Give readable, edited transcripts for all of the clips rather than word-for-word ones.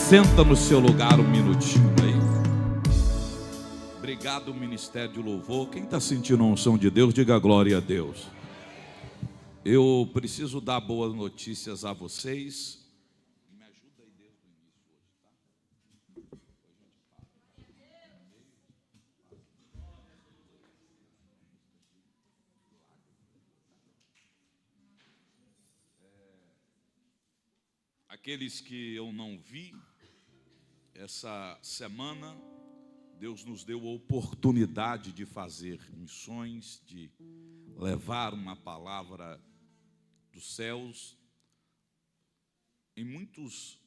Senta no seu lugar um minutinho aí. Obrigado, Ministério de Louvor. Quem está sentindo a unção de Deus, diga glória a Deus. Eu preciso dar boas notícias a vocês. Me ajuda aí desde o início hoje, tá? Aqueles que eu não vi, essa semana, Deus nos deu a oportunidade de fazer missões, de levar uma palavra dos céus em muitos,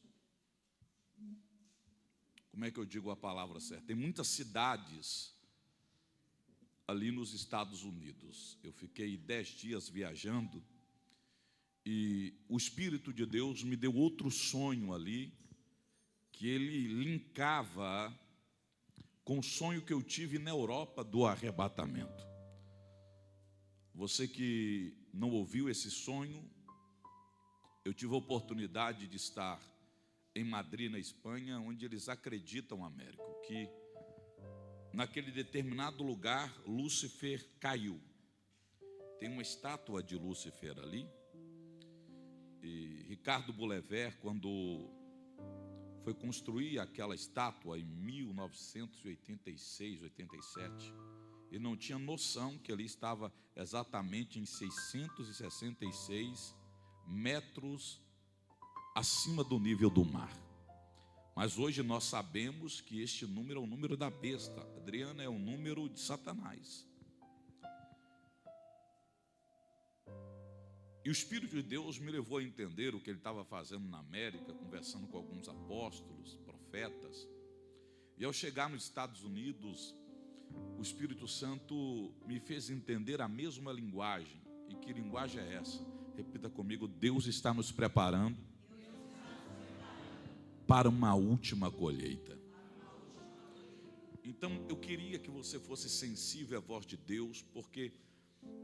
como é que eu digo a palavra certa? Em muitas cidades ali nos Estados Unidos. Eu fiquei 10 dias viajando e o Espírito de Deus me deu outro sonho ali, que ele linkava com o sonho que eu tive na Europa do arrebatamento. Você que não ouviu esse sonho, eu tive a oportunidade de estar em Madrid, na Espanha, onde eles acreditam, Américo, que naquele determinado lugar Lúcifer caiu. Tem uma estátua de Lúcifer ali. E Ricardo Boulevard, quando foi construir aquela estátua em 1986, 87, e não tinha noção que ali estava exatamente em 666 metros acima do nível do mar. Mas hoje nós sabemos que este número é o número da besta. Adriana, é o número de Satanás. E o Espírito de Deus me levou a entender o que ele estava fazendo na América, conversando com alguns apóstolos, profetas. E ao chegar nos Estados Unidos, o Espírito Santo me fez entender a mesma linguagem. E que linguagem é essa? Repita comigo: Deus está nos preparando para uma última colheita. Então eu queria que você fosse sensível à voz de Deus, porque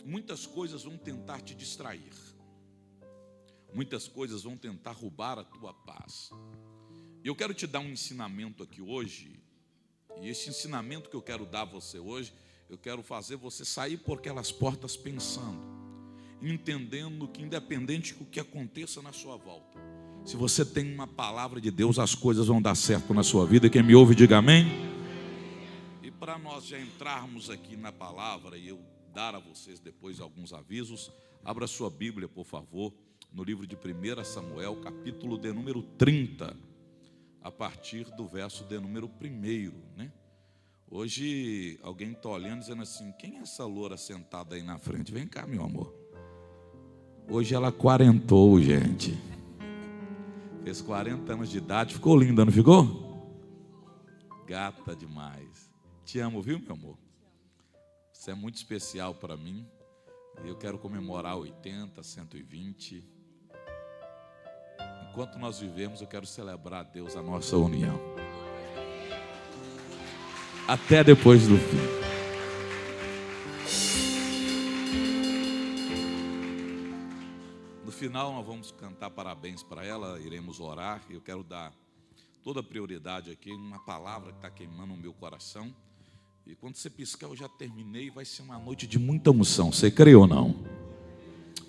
muitas coisas vão tentar te distrair. Muitas coisas vão tentar roubar a tua paz. E eu quero te dar um ensinamento aqui hoje. E esse ensinamento que eu quero dar a você hoje, eu quero fazer você sair por aquelas portas pensando, entendendo que independente do que aconteça na sua volta, se você tem uma palavra de Deus, as coisas vão dar certo na sua vida. Quem me ouve, diga amém. E para nós já entrarmos aqui na palavra e eu dar a vocês depois alguns avisos, abra sua Bíblia, por favor, no livro de 1 Samuel, capítulo de número 30, a partir do verso de número 1, né? Hoje alguém está olhando dizendo assim: quem é essa loura sentada aí na frente? Vem cá, meu amor. Hoje ela quarentou, gente. Fez 40 anos de idade, ficou linda, não ficou? Gata demais. Te amo, viu, meu amor? Você é muito especial para mim. Eu quero comemorar 80, 120. Enquanto nós vivemos, eu quero celebrar a Deus a nossa união. Até depois do fim. No final nós vamos cantar parabéns para ela, iremos orar. Eu quero dar toda a prioridade aqui, uma palavra que está queimando o meu coração. E quando você piscar, eu já terminei. Vai ser uma noite de muita unção. Você crê ou não?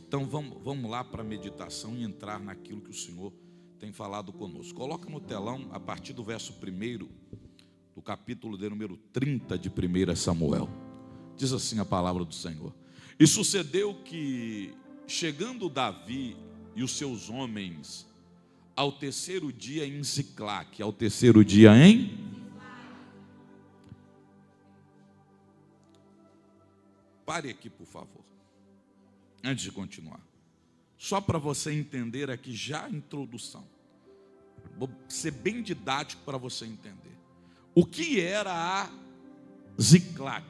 Então vamos lá para a meditação e entrar naquilo que o Senhor tem falado conosco. Coloca no telão a partir do verso 1 do capítulo de número 30 de 1 Samuel. Diz assim a palavra do Senhor: E sucedeu que, chegando Davi e os seus homens ao terceiro dia em Ziclague, ao terceiro dia em... Pare aqui, por favor, antes de continuar. Só para você entender aqui já a introdução. Vou ser bem didático para você entender. O que era a Ziclague?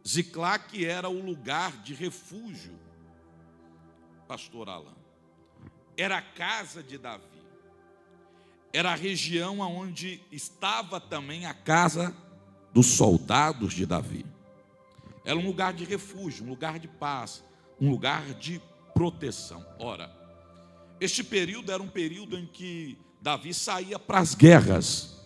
Ziclague era o lugar de refúgio, pastor Alain. Era a casa de Davi. Era a região onde estava também a casa dos soldados de Davi. Era um lugar de refúgio, um lugar de paz, um lugar de proteção. Ora, Este período era um período em que Davi saía para as guerras.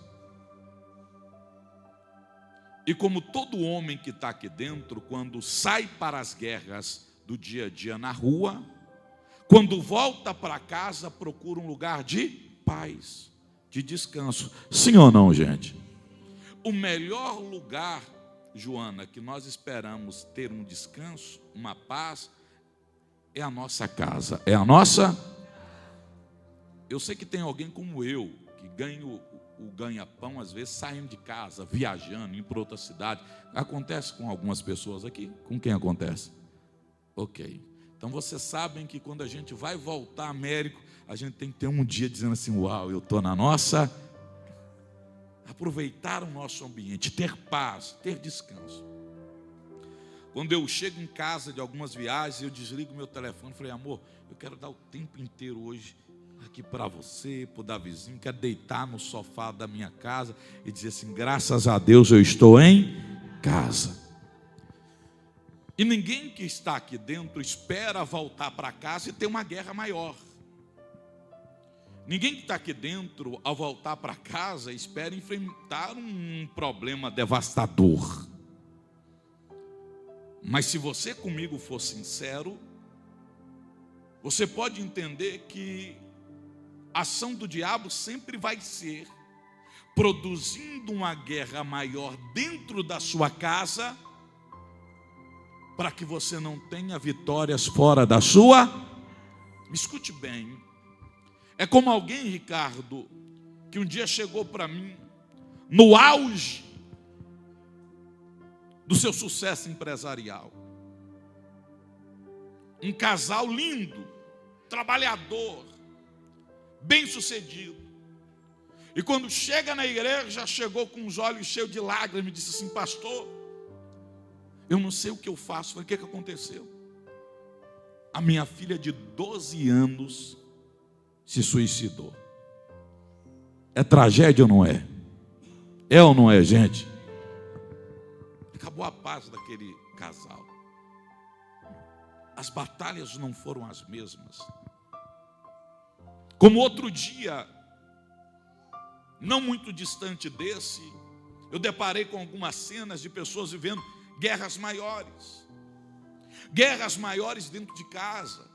E como todo homem que está aqui dentro, quando sai para as guerras do dia a dia na rua, quando volta para casa, procura um lugar de paz, de descanso. Sim ou não, gente? O melhor lugar, Joana, que nós esperamos ter um descanso, uma paz, é a nossa casa. É a nossa. Eu sei que tem alguém como eu, que ganha o ganha-pão, às vezes saindo de casa, viajando, indo para outra cidade. Acontece com algumas pessoas aqui? Com quem acontece? Ok. Então vocês sabem que quando a gente vai voltar a Américo, a gente tem que ter um dia dizendo assim: uau, eu estou na nossa. Aproveitar o nosso ambiente, ter paz, ter descanso. Quando eu chego em casa de algumas viagens, eu desligo meu telefone e falei: amor, eu quero dar o tempo inteiro hoje aqui para você, para o Davizinho, quero deitar no sofá da minha casa e dizer assim: graças a Deus eu estou em casa. E ninguém que está aqui dentro espera voltar para casa e ter uma guerra maior. Ninguém que está aqui dentro, ao voltar para casa, espera enfrentar um problema devastador. Mas se você comigo for sincero, você pode entender que a ação do diabo sempre vai ser produzindo uma guerra maior dentro da sua casa, para que você não tenha vitórias fora da sua. Me escute bem. É como alguém, Ricardo, que um dia chegou para mim, no auge do seu sucesso empresarial. Um casal lindo, trabalhador, bem-sucedido. E quando chega na igreja, já chegou com os olhos cheios de lágrimas e disse assim: pastor, eu não sei o que eu faço. Falei: o que aconteceu? A minha filha de 12 anos se suicidou. É tragédia ou não é? É ou não é, gente? Acabou a paz daquele casal. As batalhas não foram as mesmas. Como outro dia, não muito distante desse, eu deparei com algumas cenas de pessoas vivendo guerras maiores. Guerras maiores dentro de casa,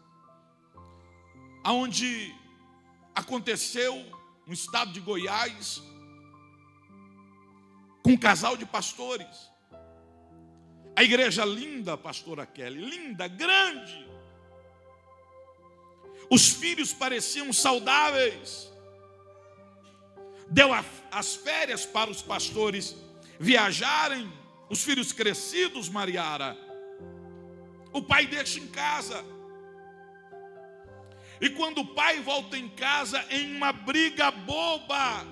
aonde aconteceu no estado de Goiás com um casal de pastores. A igreja linda, pastora Kelly, linda, grande. Os filhos pareciam saudáveis. Deu as férias para os pastores viajarem, os filhos crescidos, Mariara. O pai deixa em casa. E quando o pai volta em casa, em uma briga boba,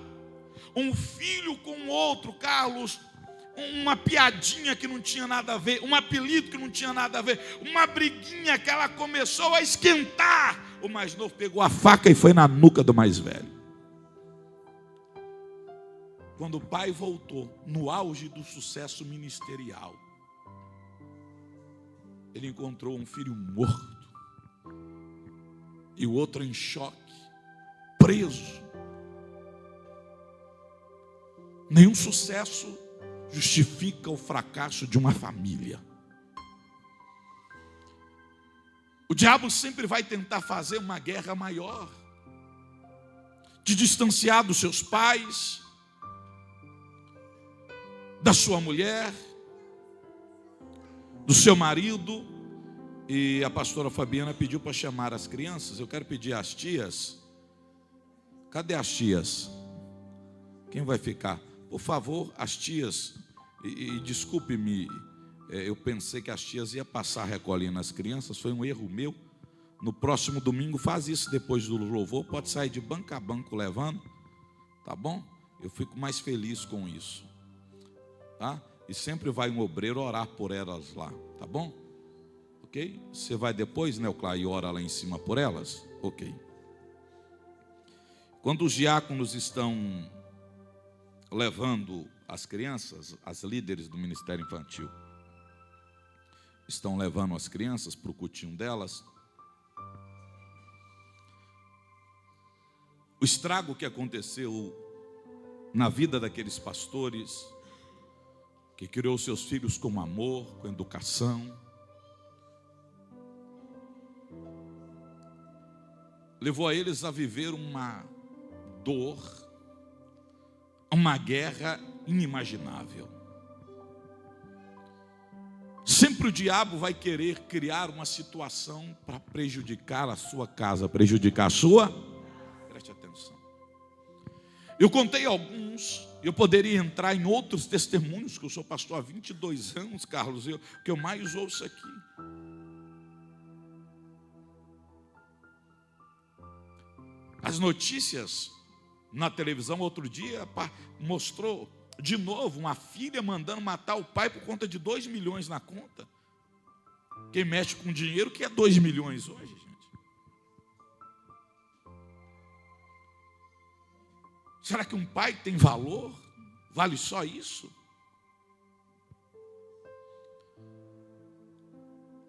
um filho com o outro, Carlos, uma piadinha que não tinha nada a ver, um apelido que não tinha nada a ver, uma briguinha que ela começou a esquentar. O mais novo pegou a faca e foi na nuca do mais velho. Quando o pai voltou, no auge do sucesso ministerial, ele encontrou um filho morto e o outro em choque, preso. Nenhum sucesso justifica o fracasso de uma família. O diabo sempre vai tentar fazer uma guerra maior, te distanciar dos seus pais, da sua mulher, do seu marido. E a pastora Fabiana pediu para chamar as crianças. Eu quero pedir às tias. Cadê as tias? Quem vai ficar? Por favor, as tias. E desculpe-me, eu pensei que as tias iam passar recolhendo as crianças. Foi um erro meu. No próximo domingo faz isso depois do louvor. Pode sair de banco a banco levando. Tá bom? Eu fico mais feliz com isso. Tá? E sempre vai um obreiro orar por elas lá. Tá bom? Ok? Você vai depois, Neuclá, e ora lá em cima por elas? Ok. Quando os diáconos estão levando as crianças, as líderes do Ministério Infantil, estão levando as crianças para o cultinho delas, o estrago que aconteceu na vida daqueles pastores, que criou seus filhos com amor, com educação, levou a eles a viver uma dor, uma guerra inimaginável. Sempre o diabo vai querer criar uma situação para prejudicar a sua casa, prejudicar a sua. Preste atenção. Eu contei alguns, eu poderia entrar em outros testemunhos, que eu sou pastor há 22 anos, Carlos, que eu mais ouço aqui. As notícias na televisão outro dia mostrou de novo uma filha mandando matar o pai por conta de 2 milhões na conta. Quem mexe com dinheiro quer 2 milhões hoje, gente. Será que um pai tem valor? Vale só isso?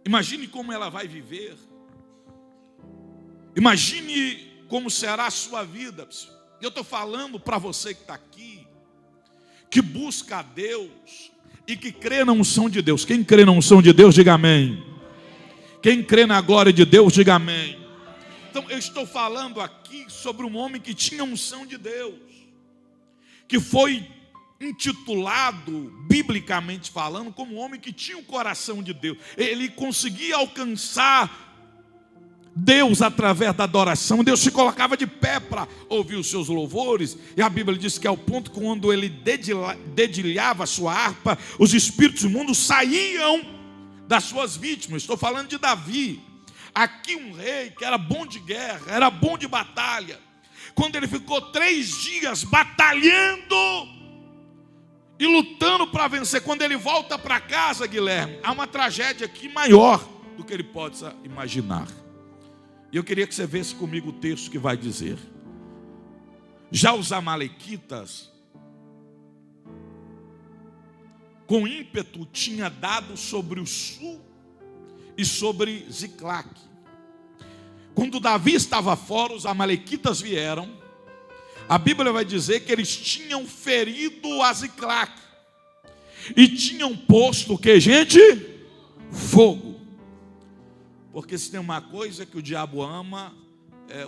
Imagine como ela vai viver. Imagine como será a sua vida. Eu estou falando para você que está aqui, que busca a Deus e que crê na unção de Deus. Quem crê na unção de Deus, diga amém. Quem crê na glória de Deus, diga amém. Então eu estou falando aqui sobre um homem que tinha unção de Deus, que foi intitulado, biblicamente falando, como um homem que tinha o coração de Deus. Ele conseguia alcançar Deus através da adoração. Deus se colocava de pé para ouvir os seus louvores. E a Bíblia diz que ao ponto que quando ele dedilhava a sua harpa, os espíritos imundos saíam das suas vítimas. Estou falando de Davi. Aqui um rei que era bom de guerra, era bom de batalha. Quando ele ficou 3 dias batalhando e lutando para vencer, quando ele volta para casa, Guilherme, há uma tragédia aqui maior do que ele possa imaginar. E eu queria que você visse comigo o texto que vai dizer: já os amalequitas, com ímpeto, tinha dado sobre o sul e sobre Ziclague. Quando Davi estava fora, os amalequitas vieram. A Bíblia vai dizer que eles tinham ferido a Ziclague e tinham posto o que, gente? Fogo. Porque se tem uma coisa que o diabo ama,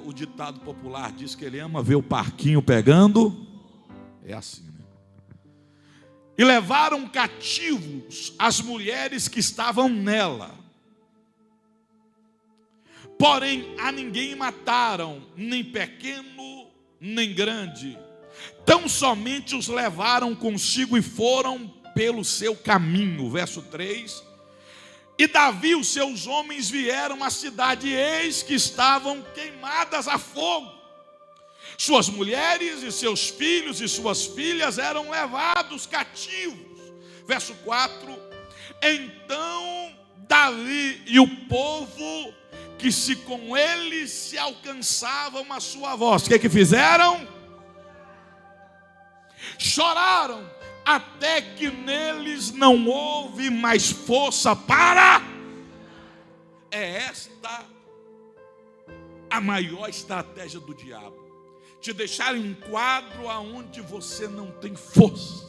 o ditado popular diz que ele ama ver o parquinho pegando. É assim, né? E levaram cativos as mulheres que estavam nela. Porém, a ninguém mataram, nem pequeno, nem grande. Tão somente os levaram consigo e foram pelo seu caminho. Verso 3. E Davi e os seus homens vieram à cidade, e eis que estavam queimadas a fogo. Suas mulheres e seus filhos e suas filhas eram levados cativos. Verso 4. Então Davi e o povo que se com ele se alcançavam a sua voz, o que fizeram? Choraram, até que neles não houve mais força para. É esta a maior estratégia do diabo: te deixar em um quadro aonde você não tem força,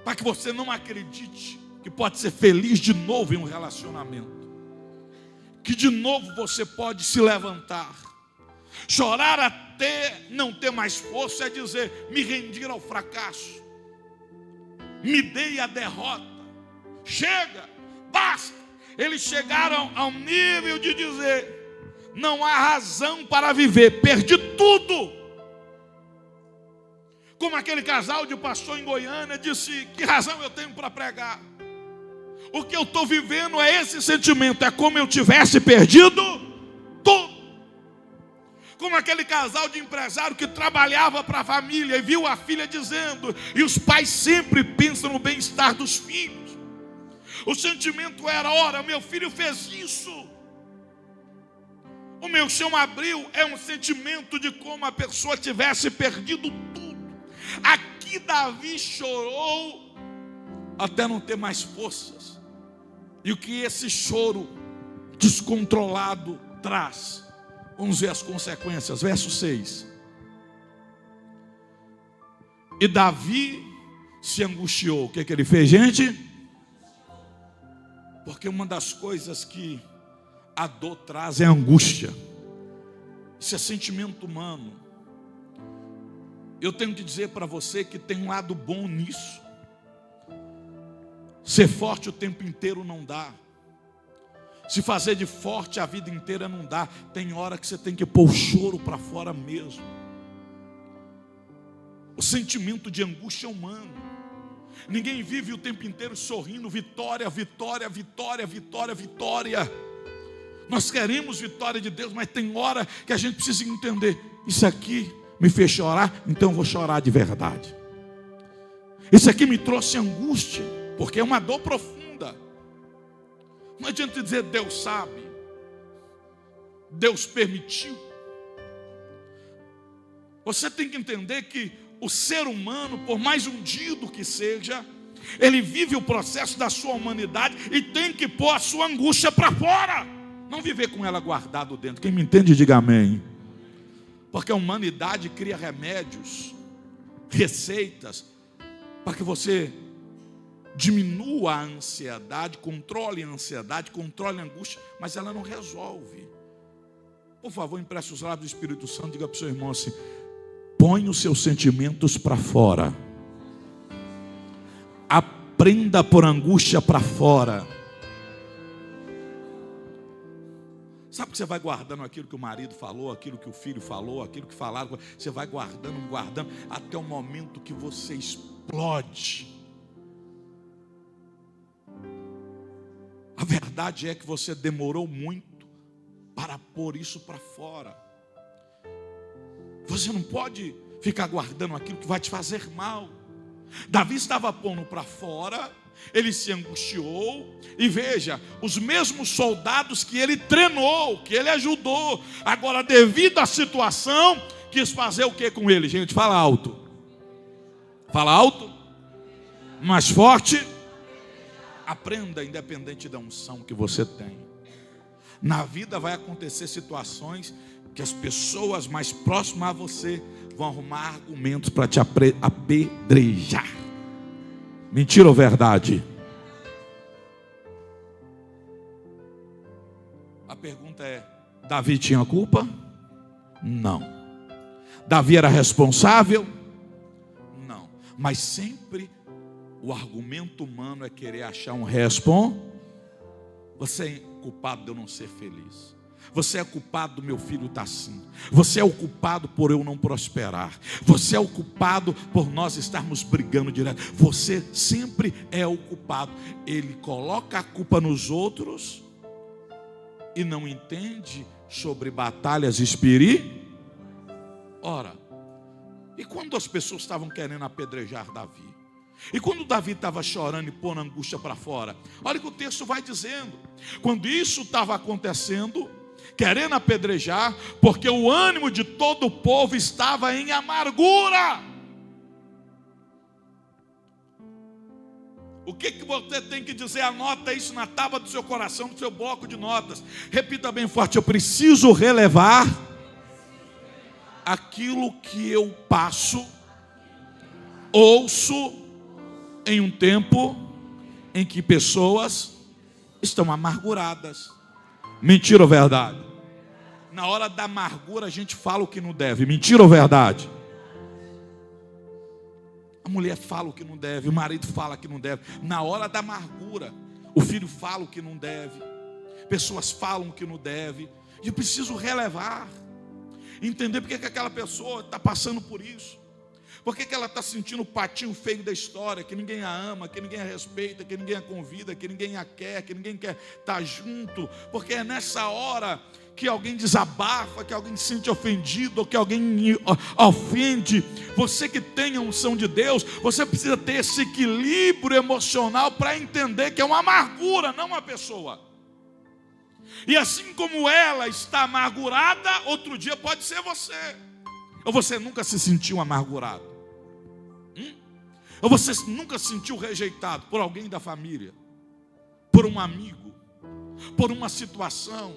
para que você não acredite que pode ser feliz de novo em um relacionamento, que de novo você pode se levantar. Chorar até não ter mais força é dizer: me rendir ao fracasso, me dei a derrota, chega, basta. Eles chegaram ao nível de dizer: não há razão para viver, perdi tudo. Como aquele casal de pastor em Goiânia disse: que razão eu tenho para pregar? O que eu estou vivendo é esse sentimento, é como eu tivesse perdido tudo. Como aquele casal de empresário que trabalhava para a família e viu a filha dizendo, e os pais sempre pensam no bem-estar dos filhos. O sentimento era: ora, meu filho fez isso, o meu chão abriu. É um sentimento de como a pessoa tivesse perdido tudo. Aqui Davi chorou até não ter mais forças. E o que esse choro descontrolado traz? Vamos ver as consequências, verso 6. E Davi se angustiou. O que ele fez, gente? Porque uma das coisas que a dor traz é a angústia. Isso é sentimento humano. Eu tenho que dizer para você que tem um lado bom nisso. Ser forte o tempo inteiro não dá. Se fazer de forte a vida inteira não dá. Tem hora que você tem que pôr o choro para fora mesmo. O sentimento de angústia é humano. Ninguém vive o tempo inteiro sorrindo, vitória, vitória, vitória, vitória, vitória. Nós queremos vitória de Deus, mas tem hora que a gente precisa entender: isso aqui me fez chorar, então eu vou chorar de verdade. Isso aqui me trouxe angústia, porque é uma dor profunda. Não adianta dizer Deus sabe, Deus permitiu. Você tem que entender que o ser humano, por mais hundido que seja, ele vive o processo da sua humanidade e tem que pôr a sua angústia para fora. Não viver com ela guardado dentro. Quem me entende, diga amém. Porque a humanidade cria remédios, receitas, para que você diminua a ansiedade, controle a ansiedade, controle a angústia, mas ela não resolve. Por favor, empreste os lábios do Espírito Santo, diga para o seu irmão assim: põe os seus sentimentos para fora. Aprenda por angústia para fora. Sabe que você vai guardando aquilo que o marido falou, aquilo que o filho falou, aquilo que falaram, você vai guardando, guardando, até o momento que você explode. A verdade é que você demorou muito para pôr isso para fora. Você não pode ficar guardando aquilo que vai te fazer mal. Davi estava pondo para fora, ele se angustiou, e veja, os mesmos soldados que ele treinou, que ele ajudou, agora devido à situação, quis fazer o que com ele? Gente, fala alto. Fala alto. Mais forte. Aprenda, independente da unção que você tem. Na vida vai acontecer situações que as pessoas mais próximas a você vão arrumar argumentos para te apedrejar. Mentira ou verdade? A pergunta é: Davi tinha culpa? Não. Davi era responsável? Não. Mas sempre o argumento humano é querer achar um Você é culpado de eu não ser feliz. Você é culpado do meu filho estar assim. Você é o culpado por eu não prosperar. Você é o culpado por nós estarmos brigando direto. Você sempre é o culpado. Ele coloca a culpa nos outros e não entende sobre batalhas espirituais. Ora, e quando as pessoas estavam querendo apedrejar Davi? E quando Davi estava chorando e pondo a angústia para fora? Olha o que o texto vai dizendo. Quando isso estava acontecendo, querendo apedrejar, porque o ânimo de todo o povo estava em amargura. O que você tem que dizer? Anota isso na tábua do seu coração, no seu bloco de notas. Repita bem forte: eu preciso relevar aquilo que eu passo, ouço, em um tempo em que pessoas estão amarguradas. Mentira ou verdade? Na hora da amargura a gente fala o que não deve. Mentira ou verdade? A mulher fala o que não deve, o marido fala que não deve. Na hora da amargura, o filho fala o que não deve, pessoas falam o que não deve. E eu preciso relevar, entender porque que aquela pessoa está passando por isso. Por que ela está sentindo o patinho feio da história, que ninguém a ama, que ninguém a respeita, que ninguém a convida, que ninguém a quer, que ninguém quer estar junto? Porque é nessa hora que alguém desabafa, que alguém se sente ofendido, ou que alguém ofende. Você que tem a unção de Deus, você precisa ter esse equilíbrio emocional para entender que é uma amargura, não uma pessoa. E assim como ela está amargurada, outro dia pode ser você. Ou você nunca se sentiu amargurado? Ou você nunca se sentiu rejeitado por alguém da família, por um amigo, por uma situação?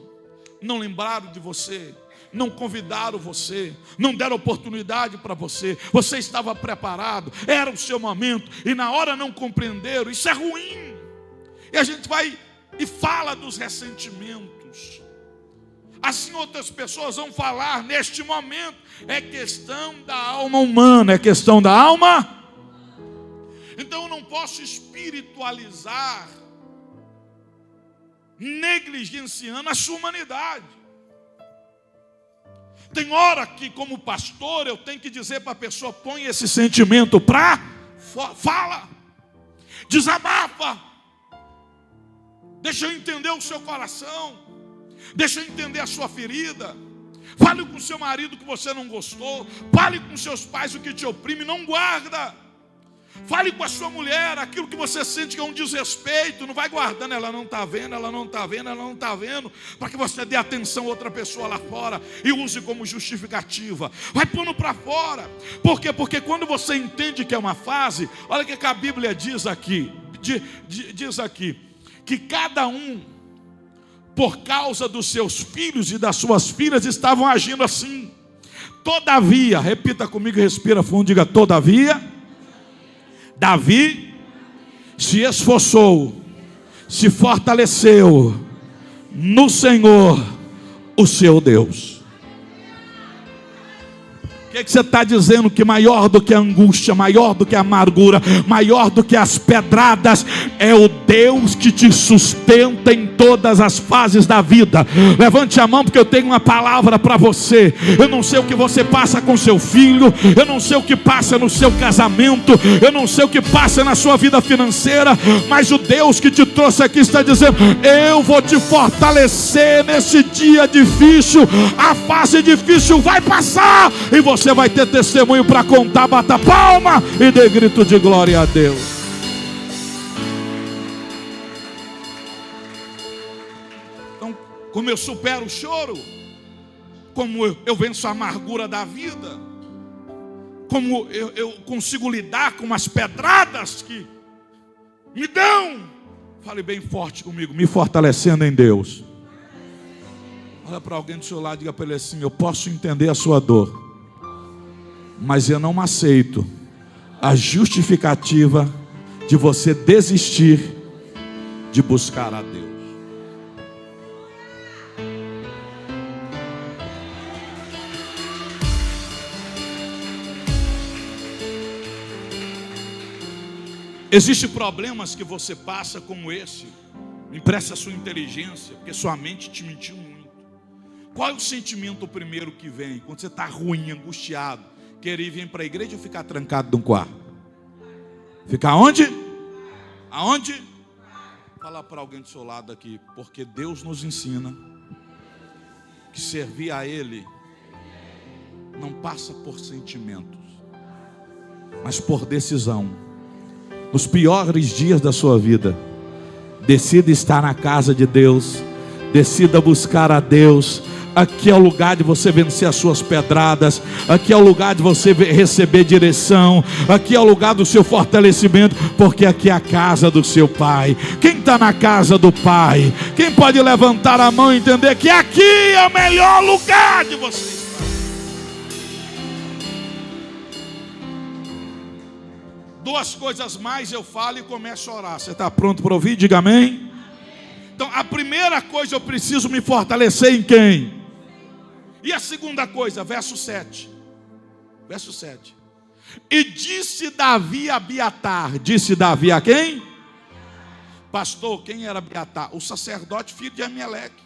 Não lembraram de você, Não convidaram você, não deram oportunidade para você. Você estava preparado, era o seu momento, e na hora não compreenderam. Isso é ruim. E a gente vai e fala dos ressentimentos. Assim outras pessoas vão falar neste momento. É questão da alma humana, é questão da alma. Então eu não posso espiritualizar, negligenciando a sua humanidade. Tem hora que, como pastor, eu tenho que dizer para a pessoa: põe esse sentimento para fala, desabafa, deixa eu entender o seu coração, deixa eu entender a sua ferida. Fale com seu marido que você não gostou, fale com seus pais o que te oprime, não guarda. Fale com a sua mulher aquilo que você sente que é um desrespeito. Não vai guardando, ela não está vendo, ela não está vendo, ela não está vendo, para que você dê atenção a outra pessoa lá fora e use como justificativa. Vai pondo para fora. Por quê? Porque quando você entende que é uma fase, olha o que a Bíblia diz aqui. Diz aqui que cada um, por causa dos seus filhos e das suas filhas, estavam agindo assim. Todavia, repita comigo, respira fundo, diga: todavia, Davi se esforçou, se fortaleceu no Senhor, o seu Deus. O que você está dizendo? Que maior do que a angústia, maior do que a amargura, maior do que as pedradas, é o Deus que te sustenta em todas as fases da vida. Levante a mão, porque eu tenho uma palavra para você. Eu não sei o que você passa com seu filho, eu não sei o que passa no seu casamento, eu não sei o que passa na sua vida financeira, mas o Deus que te trouxe aqui está dizendo: eu vou te fortalecer nesse dia difícil. A fase difícil vai passar e você vai ter testemunho para contar. Bata palma e dê grito de glória a Deus. Então, como eu supero o choro, como eu venço a amargura da vida, como eu consigo lidar com as pedradas que me dão, fale bem forte comigo: me fortalecendo em Deus. Olha para alguém do seu lado e diga para ele assim: eu posso entender a sua dor, mas eu não aceito a justificativa de você desistir de buscar a Deus. Existem problemas que você passa como esse. Empresta a sua inteligência, porque sua mente te mentiu muito. Qual é o sentimento primeiro que vem quando você está ruim, angustiado? Querer vir para a igreja ou ficar trancado num quarto? Ficar onde? Aonde? Fala para alguém do seu lado aqui: porque Deus nos ensina que servir a Ele não passa por sentimentos, mas por decisão. Nos piores dias da sua vida, decida estar na casa de Deus, decida buscar a Deus. Aqui é o lugar de você vencer as suas pedradas. Aqui é o lugar de você receber direção. Aqui é o lugar do seu fortalecimento, porque aqui é a casa do seu Pai. Quem está na casa do Pai? Quem pode levantar a mão e entender que aqui é o melhor lugar de você estar? Duas coisas mais eu falo e começo a orar. Você está pronto para ouvir? Diga amém. Então, a primeira coisa, eu preciso me fortalecer em quem? E a segunda coisa, verso 7. Verso 7. E disse Davi a Abiatar. Disse Davi a quem? Pastor, quem era Abiatar? O sacerdote, filho de Ameleque.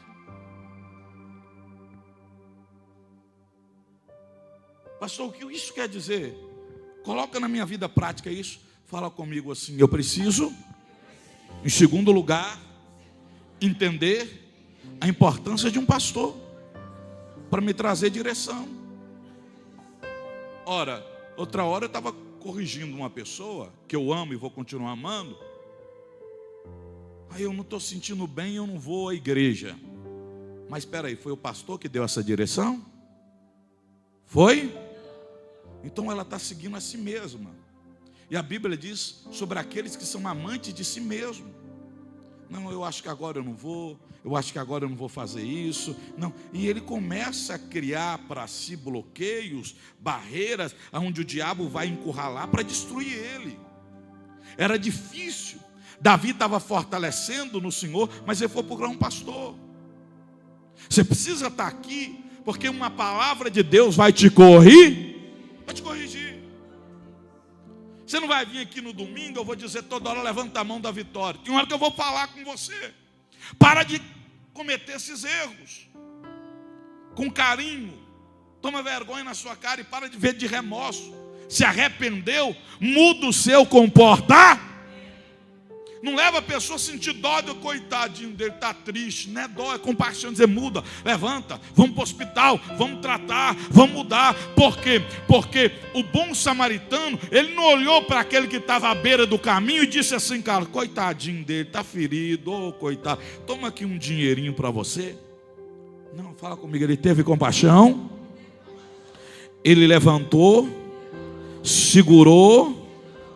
Pastor, o que isso quer dizer? Coloca na minha vida prática isso. Fala comigo assim: eu preciso, em segundo lugar, entender a importância de um pastor para me trazer direção. Ora, outra hora eu estava corrigindo uma pessoa que eu amo e vou continuar amando. Aí eu não estou sentindo bem, eu não vou à igreja. Mas espera aí, foi o pastor que deu essa direção? Foi? Então ela está seguindo a si mesma. E a Bíblia diz sobre aqueles que são amantes de si mesmo. Não, eu acho que agora eu não vou, eu acho que agora eu não vou fazer isso. Não. E ele começa a criar para si bloqueios, barreiras, onde o diabo vai encurralar para destruir ele. Era difícil. Davi estava fortalecendo no Senhor, mas ele foi procurar um pastor. Você precisa estar aqui, porque uma palavra de Deus vai te corrigir. Vai te corrigir. Você não vai vir aqui no domingo, eu vou dizer toda hora, levanta a mão da vitória. Tem uma hora que eu vou falar com você. Para de cometer esses erros. Com carinho. Toma vergonha na sua cara e para de ver de remorso. Se arrependeu, muda o seu comportamento. Não leva a pessoa a sentir dó do coitadinho dele, está triste. Não é dó, é compaixão. Dizer, muda, levanta, vamos para o hospital, vamos tratar, vamos mudar. Por quê? Porque o bom samaritano, ele não olhou para aquele que estava à beira do caminho e disse assim, cara, coitadinho dele, está ferido, ô coitado, toma aqui um dinheirinho para você. Não, fala comigo, ele teve compaixão. Ele levantou, segurou,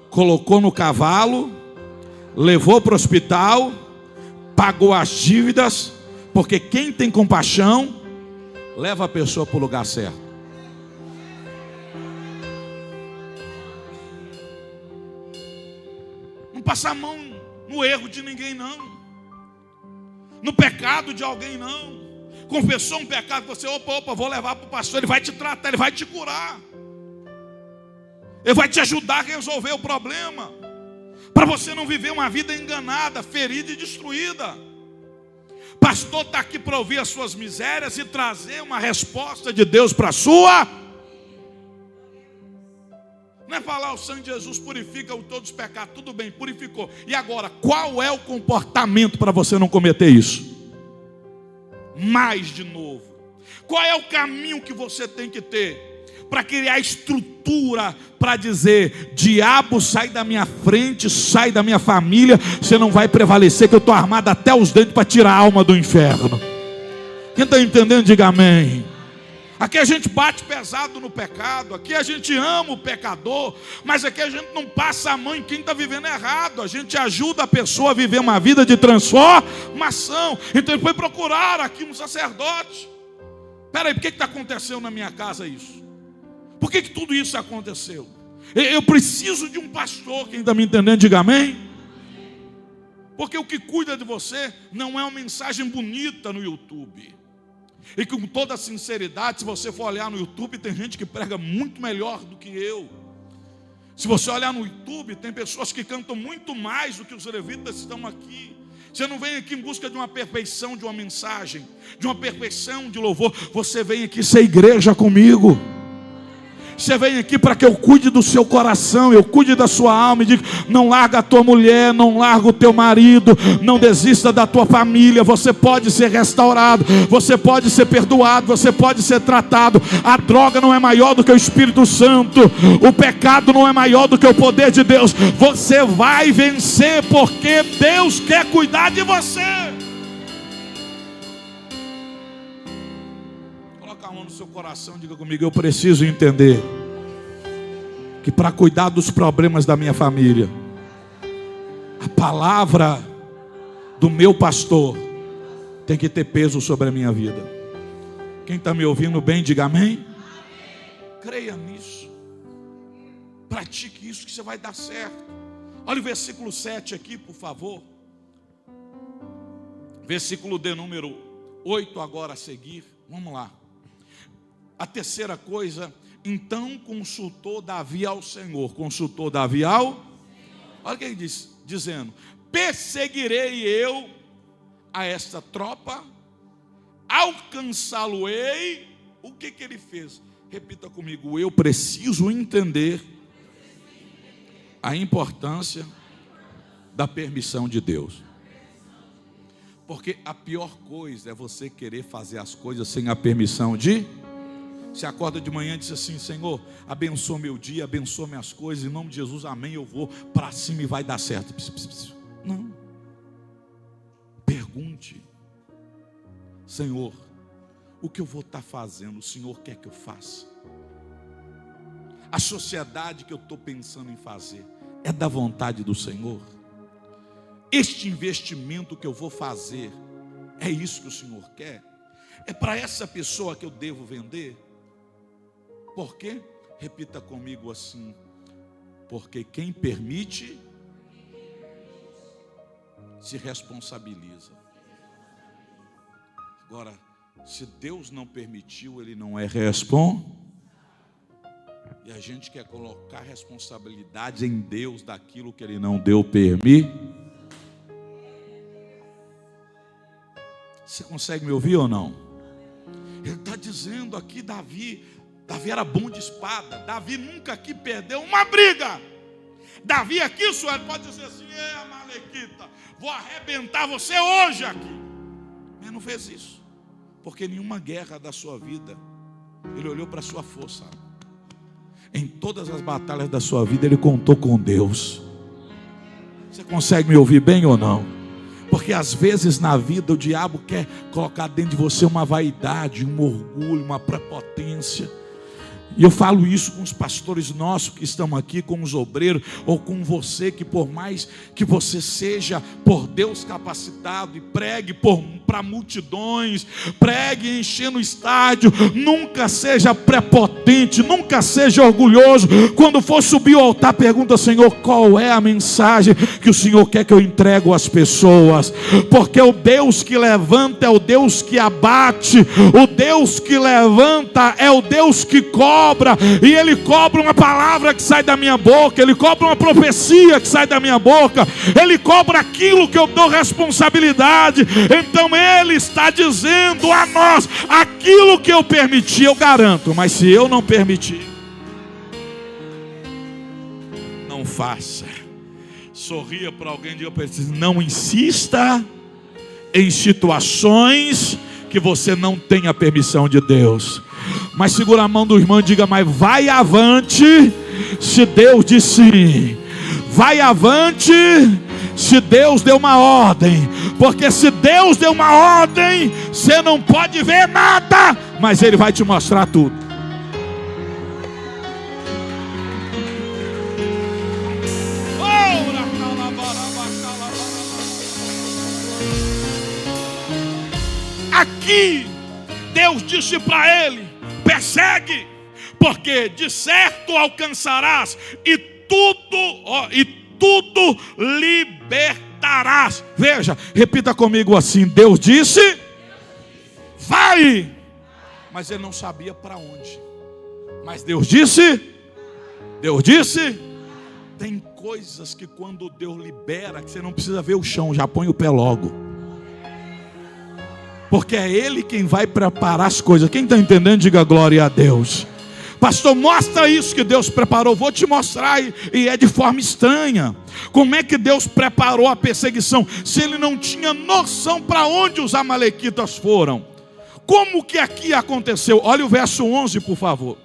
colocou no cavalo, levou para o hospital, pagou as dívidas, porque quem tem compaixão, leva a pessoa para o lugar certo. Não passar a mão no erro de ninguém, não. No pecado de alguém, não. Confessou um pecado, você, opa, vou levar para o pastor, ele vai te tratar, ele vai te curar. Ele vai te ajudar a resolver o problema. Para você não viver uma vida enganada, ferida e destruída. Pastor está aqui para ouvir as suas misérias e trazer uma resposta de Deus para a sua. Não é falar o sangue de Jesus purifica todos os pecados, tudo bem, purificou. E agora, qual é o comportamento para você não cometer isso? Mais de novo. Qual é o caminho que você tem que ter? Para criar estrutura, para dizer, diabo, sai da minha frente, sai da minha família, você não vai prevalecer, que eu estou armado até os dentes para tirar a alma do inferno. Quem está entendendo, diga amém. Aqui a gente bate pesado no pecado, aqui a gente ama o pecador, mas aqui a gente não passa a mão em quem está vivendo errado, a gente ajuda a pessoa a viver uma vida de transformação. Então ele foi procurar aqui um sacerdote. Espera aí, por que está acontecendo na minha casa isso? Por que tudo isso aconteceu? Eu preciso de um pastor. Quem está me entendendo, diga amém. Porque o que cuida de você não é uma mensagem bonita no YouTube. E com toda sinceridade, se você for olhar no YouTube, tem gente que prega muito melhor do que eu. Se você olhar no YouTube, tem pessoas que cantam muito mais do que os levitas estão aqui. Você não vem aqui em busca de uma perfeição de uma mensagem, de uma perfeição de louvor. Você vem aqui ser igreja comigo. Você vem aqui para que eu cuide do seu coração, eu cuide da sua alma e diga, não larga a tua mulher, não larga o teu marido, não desista da tua família. Você pode ser restaurado, você pode ser perdoado, você pode ser tratado. A droga não é maior do que o Espírito Santo, o pecado não é maior do que o poder de Deus. Você vai vencer porque Deus quer cuidar de você. Coloca a mão no seu coração, diga comigo, eu preciso entender que para cuidar dos problemas da minha família, a palavra do meu pastor tem que ter peso sobre a minha vida. Quem está me ouvindo bem, diga amém. Creia nisso, pratique isso que você vai dar certo. Olha o versículo 7 aqui, por favor. Versículo de número 8 agora a seguir. Vamos lá. A terceira coisa, então consultou Davi ao Senhor. Consultou Davi ao... Olha o que ele diz, dizendo, perseguirei eu a esta tropa, alcançá-lo-ei. O que ele fez? Repita comigo, eu preciso entender a importância da permissão de Deus. Porque a pior coisa é você querer fazer as coisas sem a permissão de... Você acorda de manhã e diz assim, Senhor, abençoa meu dia, abençoa minhas coisas, em nome de Jesus, amém, eu vou para cima e vai dar certo. Não. Pergunte, Senhor, o que eu vou estar fazendo, o Senhor quer que eu faça? A sociedade que eu estou pensando em fazer é da vontade do Senhor? este investimento que eu vou fazer, é isso que o Senhor quer? É para essa pessoa que eu devo vender? Por quê? Repita comigo assim: porque quem permite, se responsabiliza. Agora, se Deus não permitiu, Ele não é responsável. E a gente quer colocar responsabilidade em Deus daquilo que Ele não deu permissão. Você consegue me ouvir ou não? Ele está dizendo aqui, Davi era bom de espada. Davi nunca aqui perdeu uma briga. Davi aqui, senhor, pode dizer assim: Amalequita, vou arrebentar você hoje aqui. Mas não fez isso, porque nenhuma guerra da sua vida ele olhou para a sua força. Em todas as batalhas da sua vida ele contou com Deus. Você consegue me ouvir bem ou não? Porque às vezes na vida o diabo quer colocar dentro de você uma vaidade, um orgulho, uma prepotência. E eu falo isso com os pastores nossos que estão aqui, com os obreiros, ou com você, que por mais que você seja por Deus capacitado e pregue para multidões, pregue enchendo o estádio, nunca seja prepotente, nunca seja orgulhoso. Quando for subir ao altar, pergunta: Senhor, qual é a mensagem que o Senhor quer que eu entregue às pessoas? Porque o Deus que levanta é o Deus que abate, o Deus que levanta é o Deus que cobra. E Ele cobra uma palavra que sai da minha boca, Ele cobra uma profecia que sai da minha boca, Ele cobra aquilo que eu dou responsabilidade. Então Ele está dizendo a nós: aquilo que eu permiti eu garanto, mas se eu não permitir, não faça. Sorria para alguém e diga para ele: não insista em situações que você não tem a permissão de Deus. Mas segura a mão do irmão e diga: mas vai avante, se Deus disse sim. Vai avante, se Deus deu uma ordem. Porque se Deus deu uma ordem, você não pode ver nada, mas Ele vai te mostrar tudo. Aqui Deus disse para ele: persegue, porque de certo alcançarás e tudo libertarás. Veja, repita comigo assim: Deus disse, vai. Mas ele não sabia para onde. Mas Deus disse. Tem coisas que quando Deus libera, que você não precisa ver o chão, já põe o pé logo. Porque é Ele quem vai preparar as coisas. Quem está entendendo, diga glória a Deus. Pastor, mostra isso que Deus preparou. Vou te mostrar, e é de forma estranha. Como é que Deus preparou a perseguição, se Ele não tinha noção para onde os amalequitas foram? Como que aqui aconteceu? Olha o verso 11, por favor.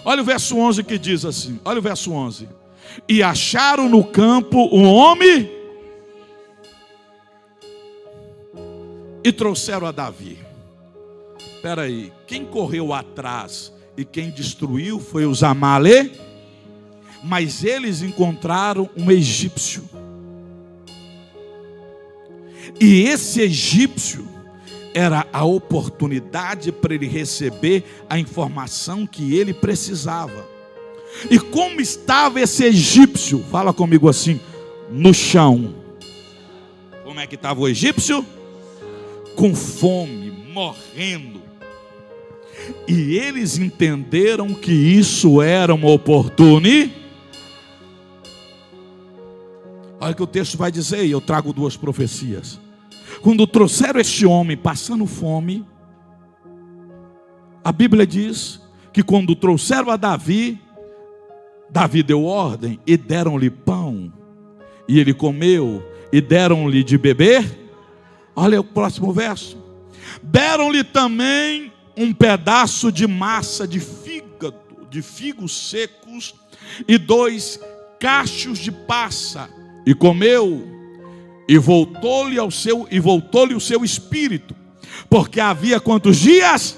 Olha o verso 11 que diz assim. Olha o verso 11. E acharam no campo um homem e trouxeram a Davi. Espera aí, quem correu atrás e quem destruiu foi os amalequitas. Mas eles encontraram um egípcio. E esse egípcio era a oportunidade para ele receber a informação que ele precisava. E como estava esse egípcio? Fala comigo assim: no chão. Como é que estava o egípcio? Com fome, morrendo. E eles entenderam que isso era uma oportunidade. Olha o que o texto vai dizer, e eu trago duas profecias. Quando trouxeram este homem passando fome, a Bíblia diz que quando trouxeram a Davi, Davi deu ordem e deram-lhe pão, e ele comeu, e deram-lhe de beber. Olha o próximo verso. Deram-lhe também um pedaço de massa de fígado, de figos secos, e 2 cachos de passa, e comeu, e voltou-lhe o seu espírito, porque havia quantos dias?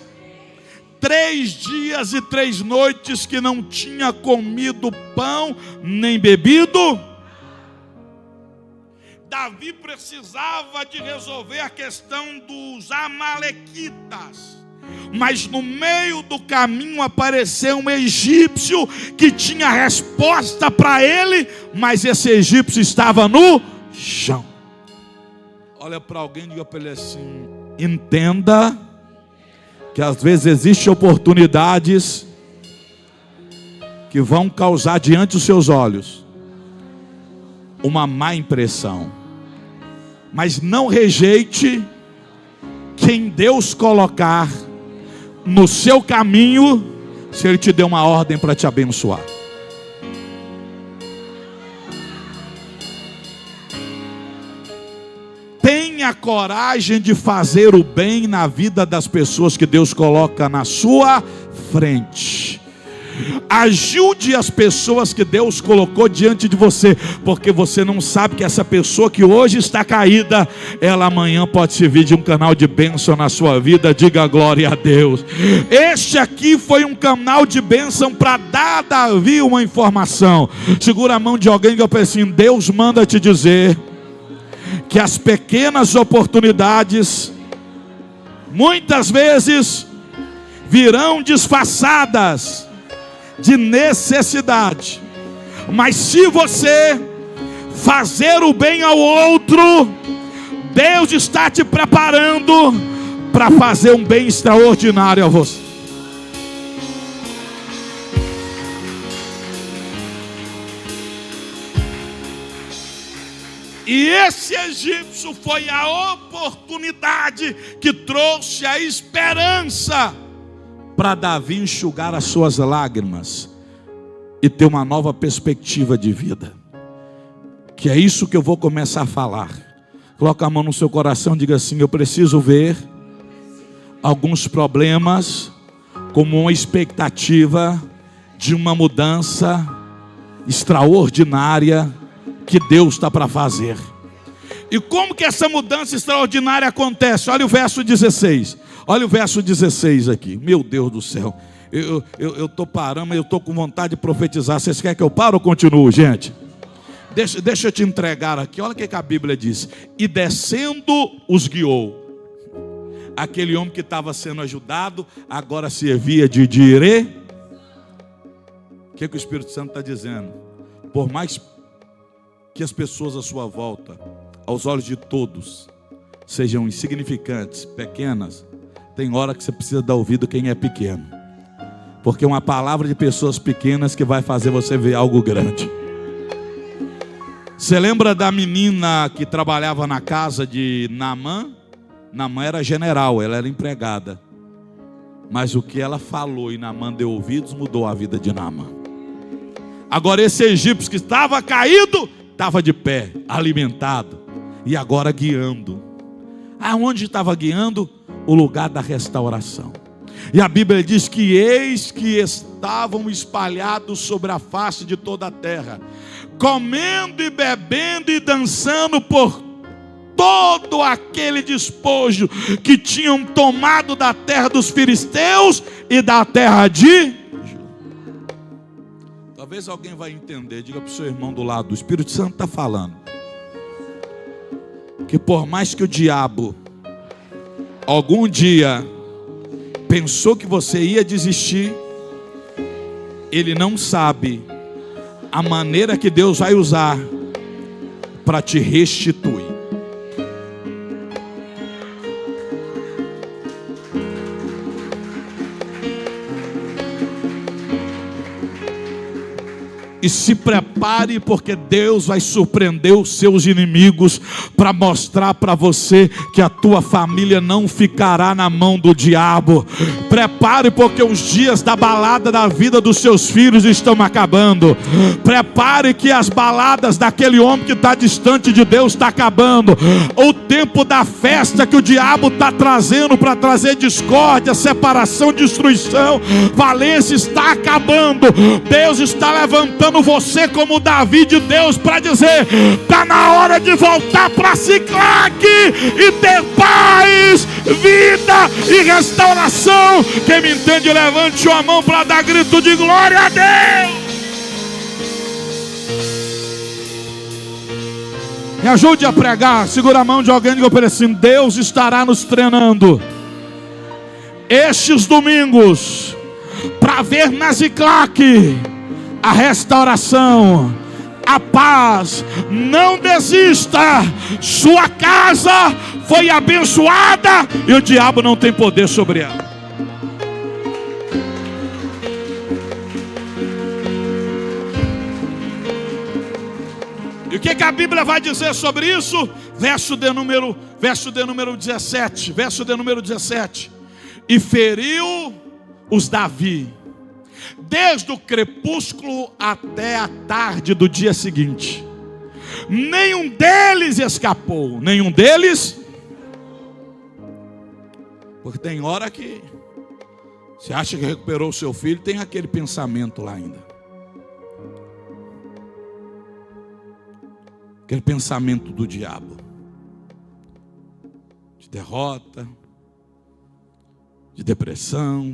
3 dias e 3 noites que não tinha comido pão, nem bebido. Davi precisava de resolver a questão dos amalequitas. Mas no meio do caminho apareceu um egípcio que tinha resposta para ele, mas esse egípcio estava no chão. Olha para alguém e diga para ele assim: entenda que às vezes existem oportunidades que vão causar diante dos seus olhos uma má impressão. Mas não rejeite quem Deus colocar no seu caminho, se Ele te deu uma ordem para te abençoar. Tenha coragem de fazer o bem na vida das pessoas que Deus coloca na sua frente. Ajude as pessoas que Deus colocou diante de você, porque você não sabe que essa pessoa que hoje está caída, ela amanhã pode servir de um canal de bênção na sua vida. Diga glória a Deus. Este aqui foi um canal de bênção para dar a Davi uma informação. Segura a mão de alguém que eu penso assim: Deus manda te dizer que as pequenas oportunidades muitas vezes virão disfarçadas de necessidade, mas se você fazer o bem ao outro, Deus está te preparando para fazer um bem extraordinário a você. E esse egípcio foi a oportunidade que trouxe a esperança para Davi enxugar as suas lágrimas e ter uma nova perspectiva de vida. Que é isso que eu vou começar a falar. Coloca a mão no seu coração e diga assim: eu preciso ver alguns problemas como uma expectativa de uma mudança extraordinária que Deus está para fazer. E como que essa mudança extraordinária acontece? Olha o verso 16. Olha o verso 16 aqui. Meu Deus do céu. Eu estou parando, eu estou com vontade de profetizar. Vocês querem que eu pare ou continuo, gente? Deixa eu te entregar aqui. Olha o que a Bíblia diz. E descendo os guiou. Aquele homem que estava sendo ajudado, agora servia de dirê. O que o Espírito Santo está dizendo? Por mais que as pessoas à sua volta, aos olhos de todos, sejam insignificantes, pequenas, tem hora que você precisa dar ouvido quem é pequeno, porque é uma palavra de pessoas pequenas que vai fazer você ver algo grande. Você lembra da menina que trabalhava na casa de Naamã? Naamã era general, ela era empregada, mas o que ela falou e Naamã deu ouvidos mudou a vida de Naamã. Agora esse egípcio que estava caído, estava de pé, alimentado, e agora guiando. Aonde estava guiando? O lugar da restauração. E a Bíblia diz que eis que estavam espalhados sobre a face de toda a terra, comendo e bebendo e dançando por todo aquele despojo que tinham tomado da terra dos filisteus e da terra de... Talvez alguém vai entender. Diga para o seu irmão do lado: o Espírito Santo está falando que por mais que o diabo algum dia pensou que você ia desistir, ele não sabe a maneira que Deus vai usar para te restituir. E se prepare, porque Deus vai surpreender os seus inimigos para mostrar para você que a tua família não ficará na mão do diabo. Prepare, porque os dias da balada da vida dos seus filhos estão acabando. Prepare, que as baladas daquele homem que está distante de Deus está acabando. O tempo da festa que o diabo está trazendo para trazer discórdia, separação, destruição, falência está acabando. Deus está levantando você como Davi de Deus para dizer: está na hora de voltar para Siclague e ter paz, vida e restauração. Quem me entende, levante a mão para dar grito de glória a Deus. Me ajude a pregar. Segura a mão de alguém e diga para ele assim: Deus estará nos treinando estes domingos para ver na Ziclac a restauração, a paz. Não desista. Sua casa foi abençoada e o diabo não tem poder sobre ela. E o que a Bíblia vai dizer sobre isso? Verso de número 17. Verso de número 17. E feriu os Davi, desde o crepúsculo até a tarde do dia seguinte. Nenhum deles escapou. Nenhum deles. Porque tem hora que você acha que recuperou o seu filho, tem aquele pensamento lá ainda. Aquele pensamento do diabo, de derrota, de depressão.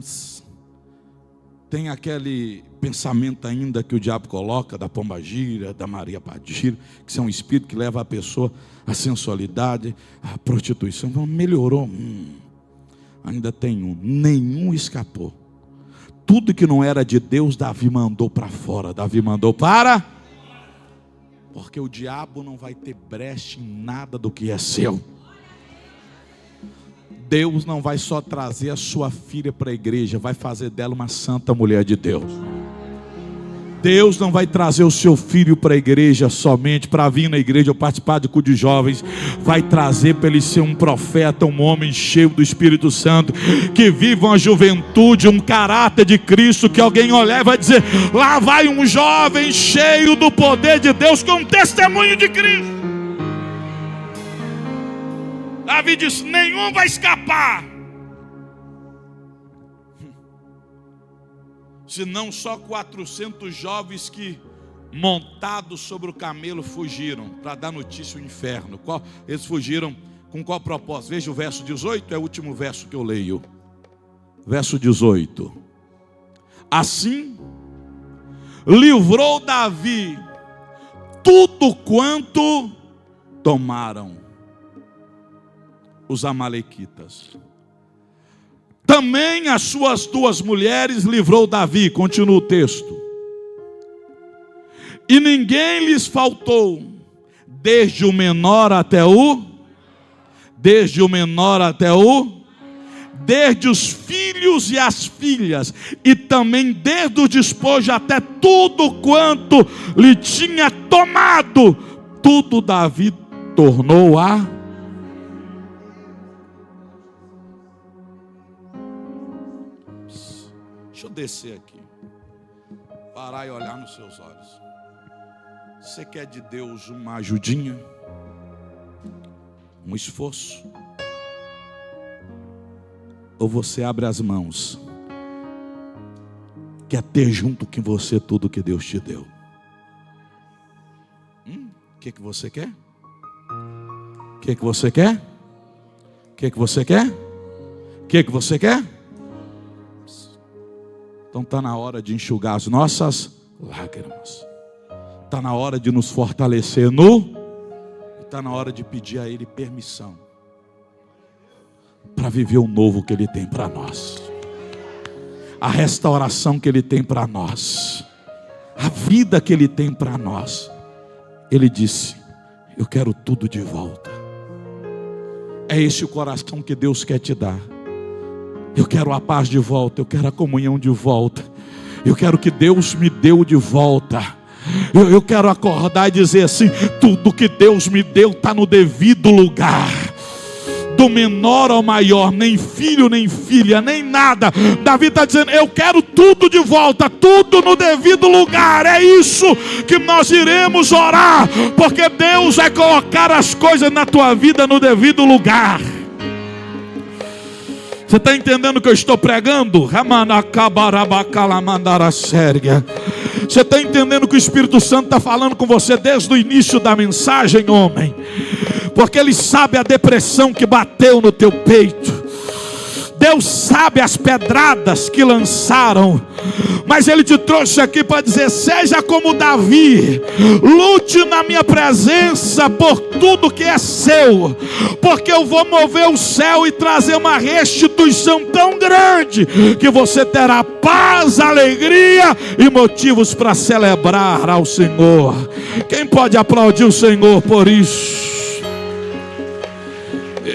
Tem aquele pensamento ainda que o diabo coloca da pombagira, da Maria Padilha, que são um espírito que leva a pessoa à sensualidade, à prostituição. Melhorou. Ainda tem um. Nenhum escapou. Tudo que não era de Deus, Davi mandou para fora. Davi mandou para... Porque o diabo não vai ter brecha em nada do que é seu. Deus não vai só trazer a sua filha para a igreja, vai fazer dela uma santa mulher de Deus. Deus não vai trazer o seu filho para a igreja somente para vir na igreja ou participar de culto de jovens. Vai trazer para ele ser um profeta, um homem cheio do Espírito Santo, que viva uma juventude, um caráter de Cristo, que alguém olhar e vai dizer: lá vai um jovem cheio do poder de Deus, com um testemunho de Cristo. Davi disse: nenhum vai escapar. Senão só 400 jovens que, montados sobre o camelo, fugiram para dar notícia ao inferno. Eles fugiram com qual propósito? Veja o verso 18, é o último verso que eu leio. Verso 18. Assim, livrou Davi tudo quanto tomaram os amalequitas. Também as suas 2 mulheres livrou Davi. Continua o texto. E ninguém lhes faltou, desde o menor até o desde os filhos e as filhas, e também desde o despojo até tudo quanto lhe tinha tomado, tudo Davi tornou a... Deixa eu descer aqui, parar e olhar nos seus olhos. Você quer de Deus uma ajudinha? Um esforço? Ou você abre as mãos, quer ter junto com você tudo que Deus te deu? O que você quer? O que você quer? O que você quer? O que você quer? Então está na hora de enxugar as nossas lágrimas. Está na hora de nos fortalecer está na hora de pedir a Ele permissão para viver o novo que Ele tem para nós, a restauração que Ele tem para nós, a vida que Ele tem para nós. Ele disse: eu quero tudo de volta. É esse o coração que Deus quer te dar. Eu quero a paz de volta, eu quero a comunhão de volta, eu quero que Deus me deu de volta. Eu quero acordar e dizer assim: tudo que Deus me deu está no devido lugar. Do menor ao maior, nem filho, nem filha, nem nada. Davi está dizendo: eu quero tudo de volta, tudo no devido lugar. É isso que nós iremos orar, porque Deus vai colocar as coisas na tua vida no devido lugar. Você está entendendo o que eu estou pregando? Você está entendendo que o Espírito Santo está falando com você desde o início da mensagem, homem? Porque Ele sabe a depressão que bateu no teu peito. Deus sabe as pedradas que lançaram, mas Ele te trouxe aqui para dizer: seja como Davi, lute na minha presença por tudo que é seu, porque eu vou mover o céu e trazer uma restituição tão grande, que você terá paz, alegria e motivos para celebrar ao Senhor. Quem pode aplaudir o Senhor por isso?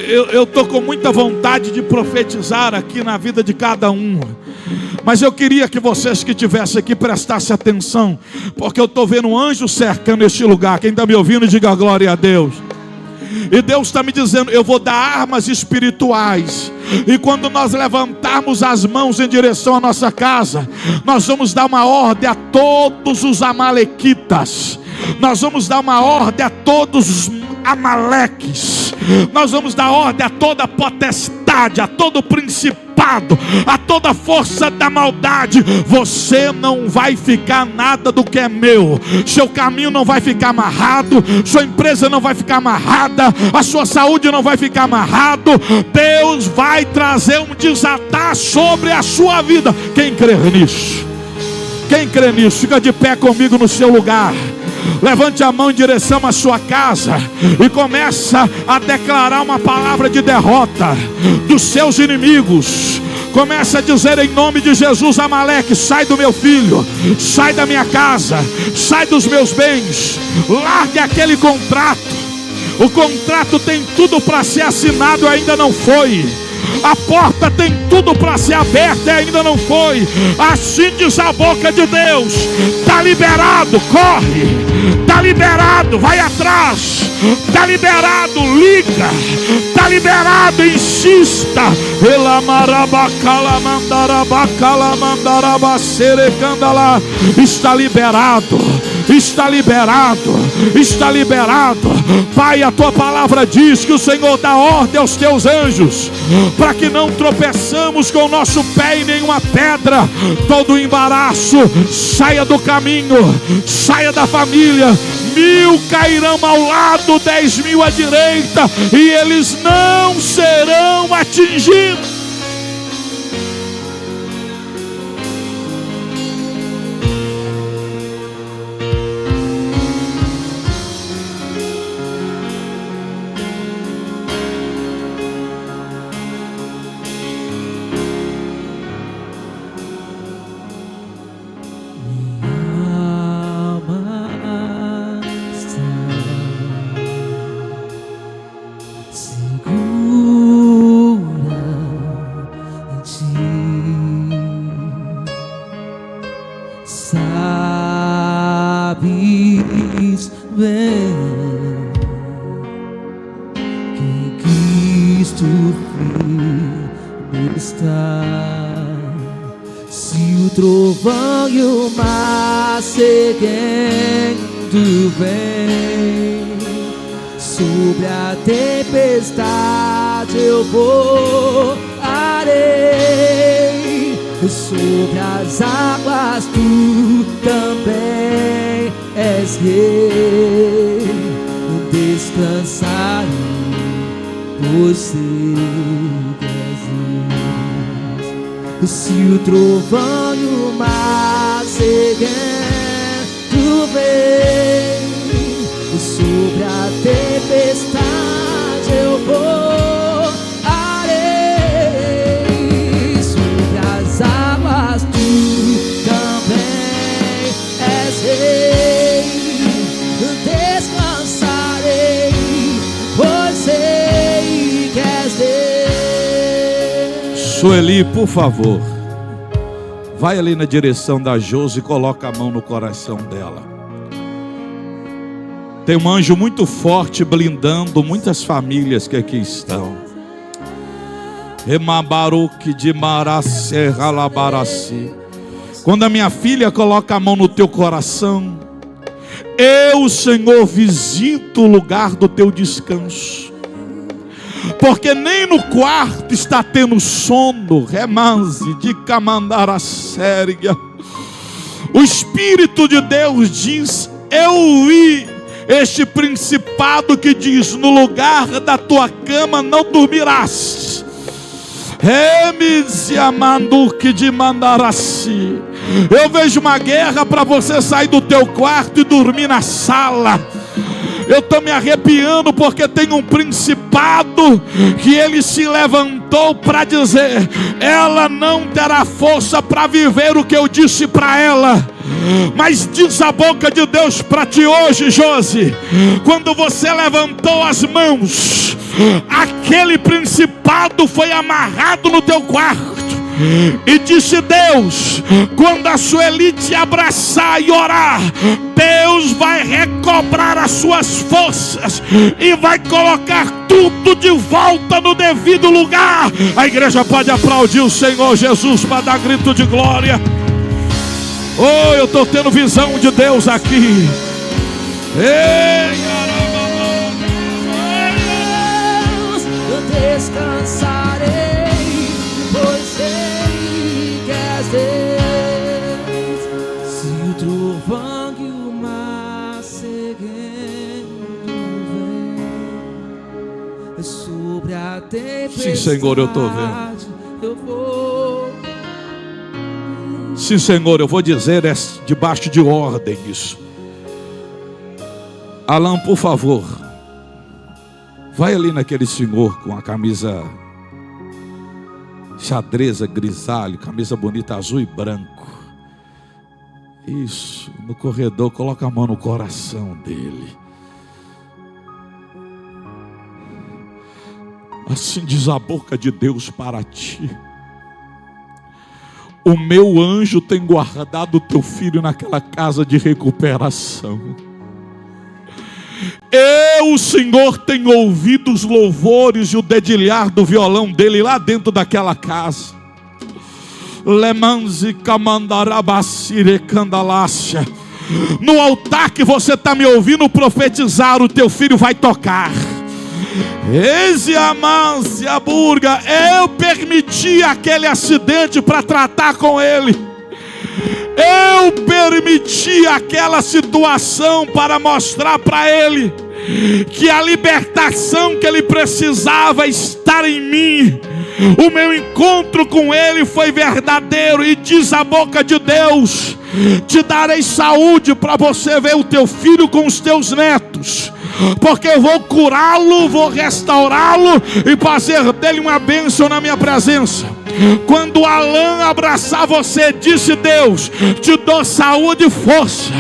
Eu estou com muita vontade de profetizar aqui na vida de cada um, mas eu queria que vocês que estivessem aqui prestassem atenção, porque eu estou vendo um anjo cercando este lugar. Quem está me ouvindo, diga glória a Deus. E Deus está me dizendo: eu vou dar armas espirituais, e quando nós levantarmos as mãos em direção à nossa casa, nós vamos dar uma ordem a todos os amalequitas, nós vamos dar uma ordem a todos os amaleques, nós vamos dar ordem a toda potestade, a todo principado, a toda força da maldade. Você não vai ficar nada do que é meu, seu caminho não vai ficar amarrado, sua empresa não vai ficar amarrada, a sua saúde não vai ficar amarrado. Deus vai trazer um desatar sobre a sua vida. Quem crê nisso? Quem crê nisso? Fica de pé comigo no seu lugar. Levante a mão em direção à sua casa e começa a declarar uma palavra de derrota dos seus inimigos. Começa a dizer: em nome de Jesus, Amaleque, sai do meu filho, sai da minha casa, sai dos meus bens, largue aquele contrato. O contrato tem tudo para ser assinado e ainda não foi. A porta tem tudo para ser aberta e ainda não foi. Assim diz a boca de Deus: está liberado, corre, está liberado, vai atrás, está liberado, liga, está liberado, insista. Está liberado, está liberado, está liberado. Pai, a tua palavra diz que o Senhor dá ordem aos teus anjos para que não tropeçamos com o nosso pé em nenhuma pedra. Todo embaraço saia do caminho, saia da família. 1000 cairão ao lado, 10.000 à direita, e eles não serão atingidos. Sabes bem que em Cristo firme está. Se o trovão e o mar seguindo vem, sobre a tempestade eu voarei, sobre as águas tu também és rei. Descansarei, pois sei que és Deus. Se o trovão e o mar seguindo vem, sobre a tempestade eu voarei, sobre as águas tu também és rei. Descansarei, pois sei que és Deus. Sueli, por favor, vai ali na direção da Josi e coloca a mão no coração dela. Tem um anjo muito forte blindando muitas famílias que aqui estão. Remabaruque de Maracerralabarasi. Quando a minha filha coloca a mão no teu coração, eu, Senhor, visito o lugar do teu descanso, porque nem no quarto está tendo sono. Remanze de Camandaraséria. O Espírito de Deus diz: eu vi este principado que diz: no lugar da tua cama não dormirás. Eu vejo uma guerra para você sair do teu quarto e dormir na sala. Eu estou me arrepiando porque tem um principado que ele se levantou para dizer: ela não terá força para viver o que eu disse para ela. Mas diz a boca de Deus para ti hoje, Josi, quando você levantou as mãos, aquele principado foi amarrado no teu quarto. E disse Deus: quando a Sueli te abraçar e orar, Deus vai recobrar as suas forças e vai colocar tudo de volta no devido lugar. A igreja pode aplaudir o Senhor Jesus para dar grito de glória. Oh, eu estou tendo visão de Deus aqui. Ei, eu descansarei, pois sei que és Deus. Se o trovão e o mar seguindo vem sobre a tempestade, sim, Senhor, eu estou vendo. Eu vou. Sim, Senhor, eu vou dizer debaixo de ordem isso. Alan, por favor, vai ali naquele senhor com a camisa xadreza, grisalho, camisa bonita, azul e branco. Isso, no corredor, coloca a mão no coração dele. Assim diz a boca de Deus para ti: o meu anjo tem guardado o teu filho naquela casa de recuperação. O Senhor tem ouvido os louvores e o dedilhar do violão dele lá dentro daquela casa. No altar que você está me ouvindo profetizar, o teu filho vai tocar. Eu permiti aquele acidente para tratar com ele. Eu permiti aquela situação para mostrar para ele que a libertação que ele precisava estar em mim. O meu encontro com ele foi verdadeiro. E diz a boca de Deus: te darei saúde para você ver o teu filho com os teus netos, porque eu vou curá-lo, vou restaurá-lo e fazer dele uma bênção na minha presença. Quando Alan abraçar você, disse Deus, te dou saúde e força,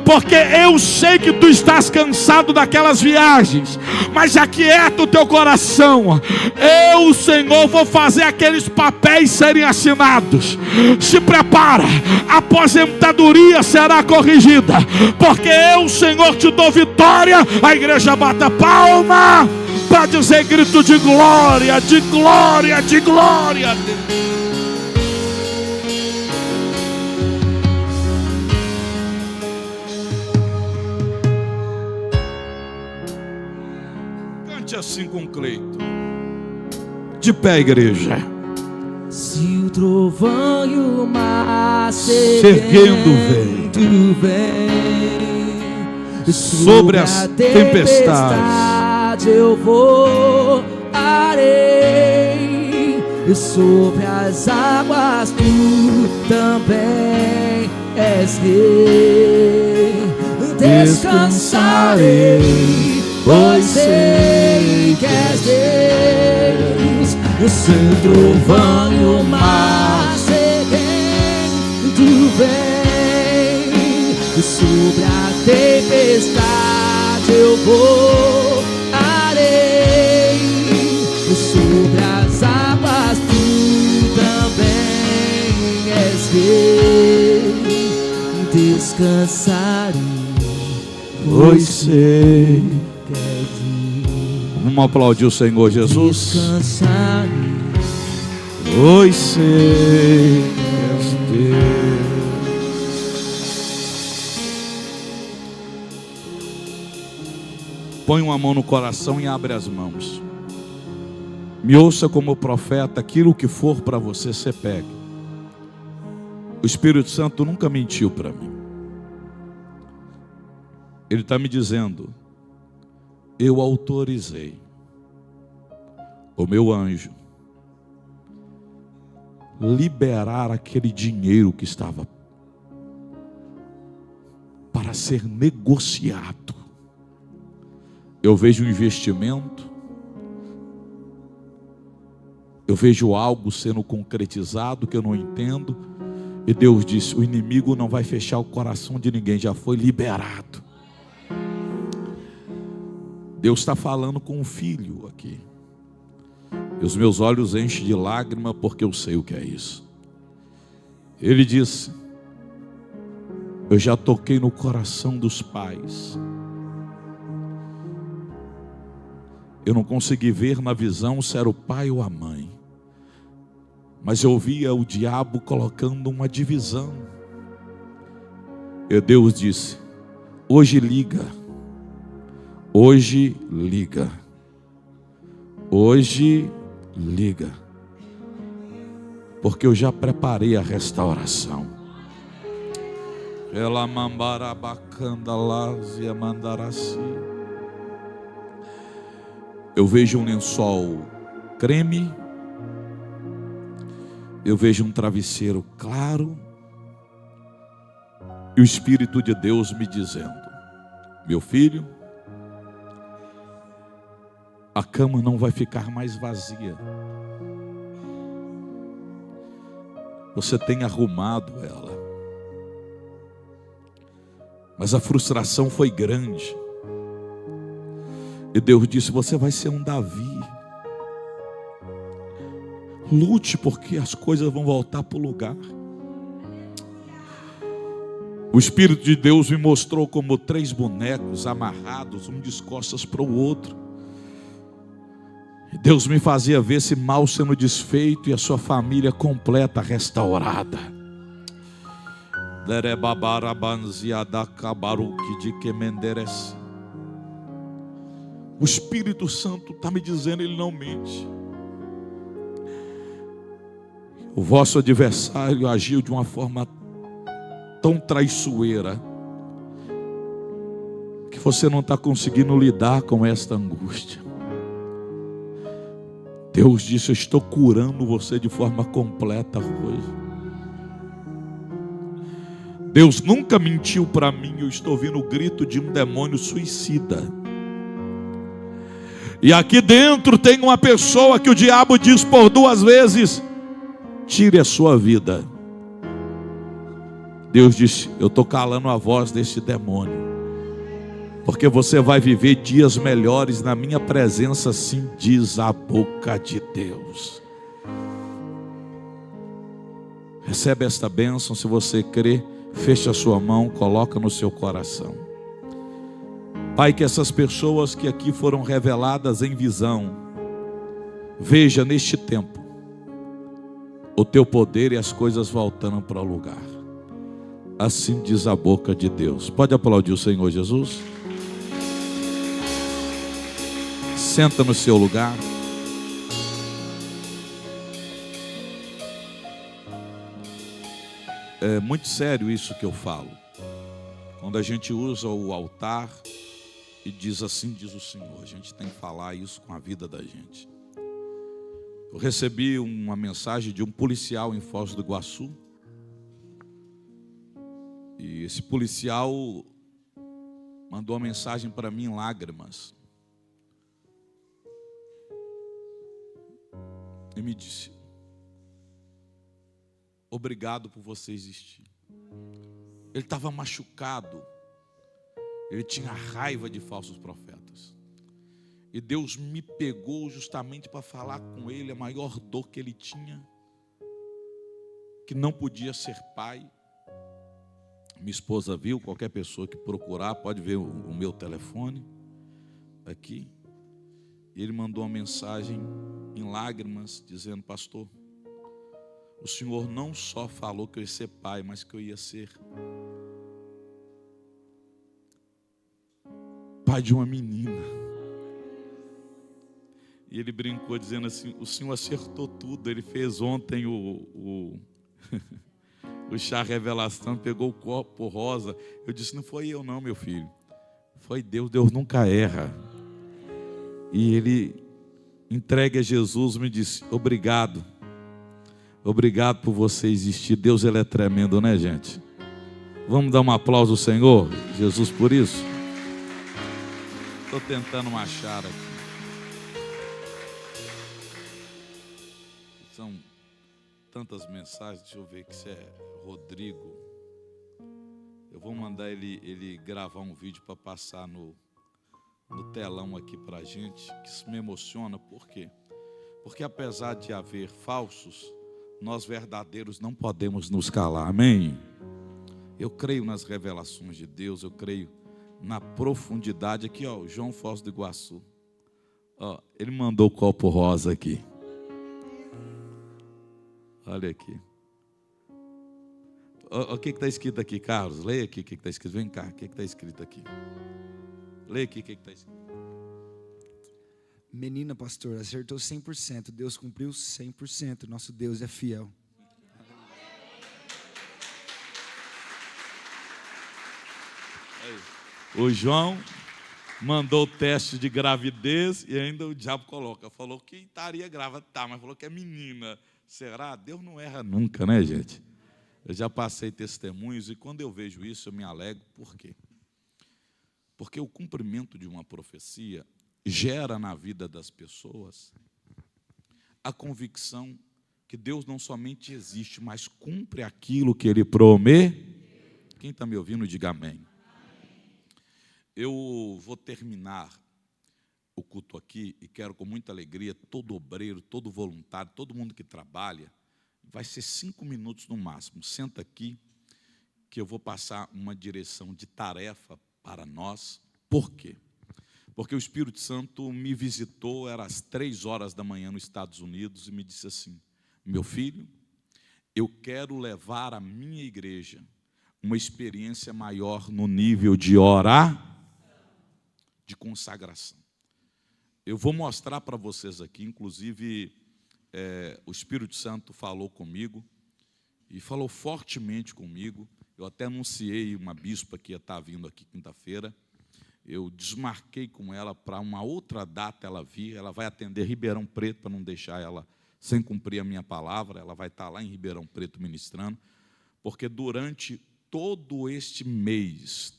porque eu sei que tu estás cansado daquelas viagens, mas aquieta o teu coração. Eu, Senhor, vou fazer aqueles papéis serem assinados. Se prepara, a aposentadoria será corrigida, porque eu, Senhor, te dou vitória. A igreja bata palma para dizer grito de glória, de glória, de glória. Cante assim com Cleito. De pé, igreja. Se o trovão e o mar seguindo vem sobre as tempestades, eu voarei, e sobre as águas tu também és rei. Descansarei, pois sei que és Deus. Se o trovão e o mar seguindo vem, e sobre a tempestade eu voarei, e sobre as águas tu também és rei. Descansarei, pois sei que és Deus. Vamos aplaudir o Senhor Jesus. Descansarei, pois sei que és Deus. Põe uma mão no coração e abre as mãos. Me ouça como profeta, aquilo que for para você, você pegue. O Espírito Santo nunca mentiu para mim. Ele está me dizendo: eu autorizei o meu anjo liberar aquele dinheiro que estava para ser negociado. Eu vejo um investimento, eu vejo algo sendo concretizado que eu não entendo, e Deus disse: o inimigo não vai fechar o coração de ninguém, já foi liberado. Deus está falando com o filho aqui, e os meus olhos enchem de lágrima, porque eu sei o que é isso. Ele disse: eu já toquei no coração dos pais. Eu não consegui ver na visão se era o pai ou a mãe, mas eu via o diabo colocando uma divisão. E Deus disse: hoje liga, hoje liga, hoje liga, porque eu já preparei a restauração. Ela mambarabacanda lazia mandarasi. Eu vejo um lençol creme, eu vejo um travesseiro claro, e o Espírito de Deus me dizendo: meu filho, a cama não vai ficar mais vazia. Você tem arrumado ela, mas a frustração foi grande. E Deus disse: você vai ser um Davi. Lute, porque as coisas vão voltar para o lugar. O Espírito de Deus me mostrou como 3 bonecos amarrados, um de costas para o outro. E Deus me fazia ver esse mal sendo desfeito e a sua família completa, restaurada. O Espírito Santo está me dizendo, ele não mente. O vosso adversário agiu de uma forma tão traiçoeira que você não está conseguindo lidar com esta angústia. Deus disse: eu estou curando você de forma completa hoje. Deus nunca mentiu para mim. Eu estou ouvindo o grito de um demônio suicida. E aqui dentro tem uma pessoa que o diabo diz por 2 vezes: tire a sua vida. Deus disse: eu estou calando a voz desse demônio, porque você vai viver dias melhores na minha presença, assim diz a boca de Deus. Recebe esta bênção. Se você crê, feche a sua mão, coloca no seu coração. Pai, que essas pessoas que aqui foram reveladas em visão, veja neste tempo o teu poder e as coisas voltando para o lugar. Assim diz a boca de Deus. Pode aplaudir o Senhor Jesus? Senta no seu lugar. É muito sério isso que eu falo. Quando a gente usa o altar e diz assim diz o Senhor, a gente tem que falar isso com a vida da gente. Eu recebi uma mensagem de um policial em Foz do Iguaçu. E esse policial mandou uma mensagem para mim em lágrimas. E me disse: obrigado por você existir. Ele estava machucado. Ele tinha raiva de falsos profetas. E Deus me pegou justamente para falar com ele a maior dor que ele tinha, que não podia ser pai. Minha esposa viu, qualquer pessoa que procurar pode ver o meu telefone aqui. E ele mandou uma mensagem em lágrimas dizendo: pastor, o senhor não só falou que eu ia ser pai, mas que eu ia ser pai de uma menina. E ele brincou dizendo assim: o senhor acertou tudo. Ele fez ontem o chá revelação, pegou o copo rosa. Eu disse: não foi eu não, meu filho, foi Deus. Deus nunca erra. E ele, entregue a Jesus, me disse: obrigado. Obrigado por você existir. Deus, ele é tremendo, né, gente? Vamos dar um aplauso ao Senhor Jesus por isso? Estou tentando achar aqui. São tantas mensagens. Deixa eu ver que isso é Rodrigo. Eu vou mandar ele gravar um vídeo para passar no telão aqui para a gente, que isso me emociona. Por quê? Porque apesar de haver falsos, nós verdadeiros não podemos nos calar, amém? Eu creio nas revelações de Deus, eu creio na profundidade. Aqui, ó, o João Foz do Iguaçu, ó, ele mandou o copo rosa aqui. Olha aqui. O que está escrito aqui, Carlos? Leia aqui o que está escrito. Vem cá, o que está escrito aqui? Leia aqui o que está escrito. Menina, pastor, acertou 100%. Deus cumpriu 100%. Nosso Deus é fiel. O João mandou o teste de gravidez e ainda o diabo coloca. Falou que estaria grávida, tá, mas falou que é menina. Será? Deus não erra nunca, né, gente? Eu já passei testemunhos e quando eu vejo isso eu me alegro. Por quê? Porque o cumprimento de uma profecia gera na vida das pessoas a convicção que Deus não somente existe, mas cumpre aquilo que Ele prometeu. Quem está me ouvindo, diga amém. Eu vou terminar o culto aqui e quero com muita alegria, todo obreiro, todo voluntário, todo mundo que trabalha, vai ser 5 minutos no máximo. Senta aqui que eu vou passar uma direção de tarefa para nós. Por quê? Porque o Espírito Santo me visitou, era às 3 horas da manhã nos Estados Unidos e me disse assim: meu filho, eu quero levar a minha igreja uma experiência maior no nível de orar, de consagração. Eu vou mostrar para vocês aqui, inclusive o Espírito Santo falou comigo e falou fortemente comigo. Eu até anunciei uma bispa que ia estar vindo aqui quinta-feira. Eu desmarquei com ela para uma outra data ela vir. Ela vai atender Ribeirão Preto, para não deixar ela sem cumprir a minha palavra. Ela vai estar lá em Ribeirão Preto ministrando, porque durante todo este mês,